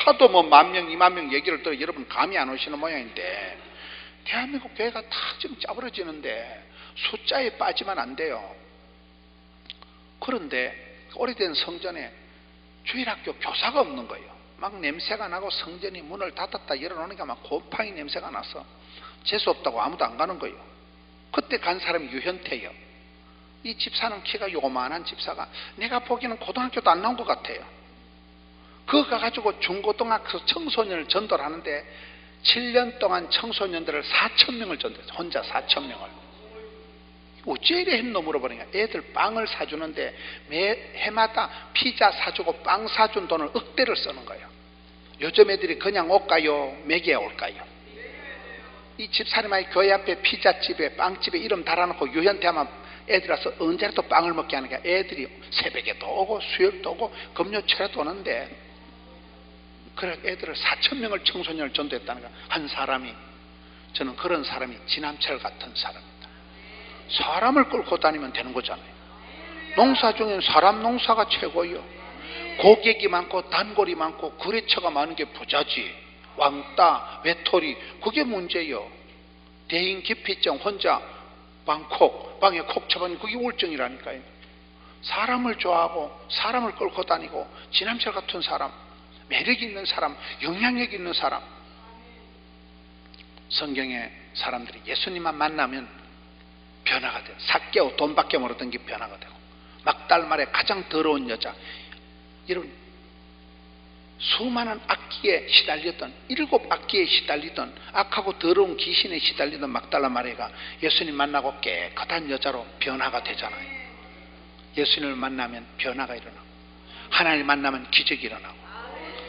하도 뭐 10,000명, 20,000명 얘기를 들어 여러분 감이 안 오시는 모양인데, 대한민국 교회가 다 지금 짜부러지는데 숫자에 빠지면 안 돼요. 그런데 오래된 성전에 주일학교 교사가 없는 거예요. 막 냄새가 나고 성전이 문을 닫았다 열어놓으니까 막 곰팡이 냄새가 나서 재수없다고 아무도 안 가는 거예요. 그때 간 사람이 유현태예요. 이 집사는 키가 요만한 집사가, 내가 보기에는 고등학교도 안 나온 것 같아요. 그거 가가지고 중고등학교 청소년을 전도를 하는데 7년 동안 청소년들을 4,000명을 전도했어요. 혼자 4,000명을. 어째 이래 했노 물어보니까 애들 빵을 사주는데 매 해마다 피자 사주고 빵 사준 돈을 억대를 쓰는 거예요. 요즘 애들이 그냥 올까요? 먹여 올까요? 이 집사님이 교회 앞에 피자집에 빵집에 이름 달아놓고 유현태 하면 애들 와서 언제라도 빵을 먹게 하니까 애들이 새벽에도 오고 수요일도 오고 금요철에도 오는데, 그래 애들을 4,000명을 청소년을 전도했다는 거야. 한 사람이. 저는 그런 사람이 지남철 같은 사람입니다. 사람을 끌고 다니면 되는 거잖아요. 농사 중엔 사람 농사가 최고예요. 고객이 많고 단골이 많고 거래처가 많은 게 부자지. 왕따, 외톨이, 그게 문제예요. 대인 기피증, 혼자 방에 콕 쳐버린 그게 우울증이라니까요. 사람을 좋아하고 사람을 끌고 다니고 지남철 같은 사람, 매력 있는 사람, 영향력 있는 사람. 성경에 사람들이 예수님만 만나면 변화가 돼요. 삭개오 돈밖에 모르던 게 변화가 되고, 막달말의 가장 더러운 여자. 여러분, 수많은 악기에 시달리던 7 악기에 시달리던 악하고 더러운 귀신에 시달리던 막달라 마리아가 예수님 만나고 깨끗한 여자로 변화가 되잖아요. 예수님을 만나면 변화가 일어나고 하나님을 만나면 기적이 일어나고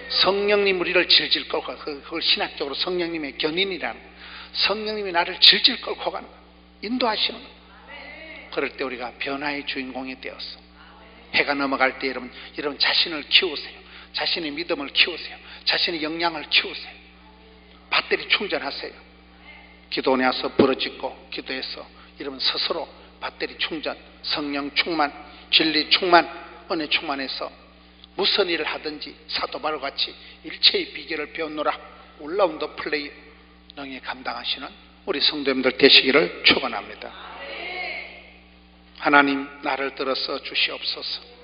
성령님 우리를 질질 끌고 가고 그걸 신학적으로 성령님의 견인이라는 거예요. 성령님이 나를 질질 끌고 가는 거예요. 인도하시는 거예요. 그럴 때 우리가 변화의 주인공이 되었어. 해가 넘어갈 때 여러분 자신을 키우세요. 자신의 믿음을 키우세요. 자신의 역량을 키우세요. 배터리 충전하세요. 기도원에 와서 부르짖고 기도해서 여러분 스스로 배터리 충전, 성령 충만, 진리 충만, 은혜 충만해서 무슨 일을 하든지 사도 바울같이 일체의 비결을 배우노라. 올라운드 플레이 능히 감당하시는 우리 성도님들 되시기를 축원합니다. 하나님 나를 들어서 주시옵소서.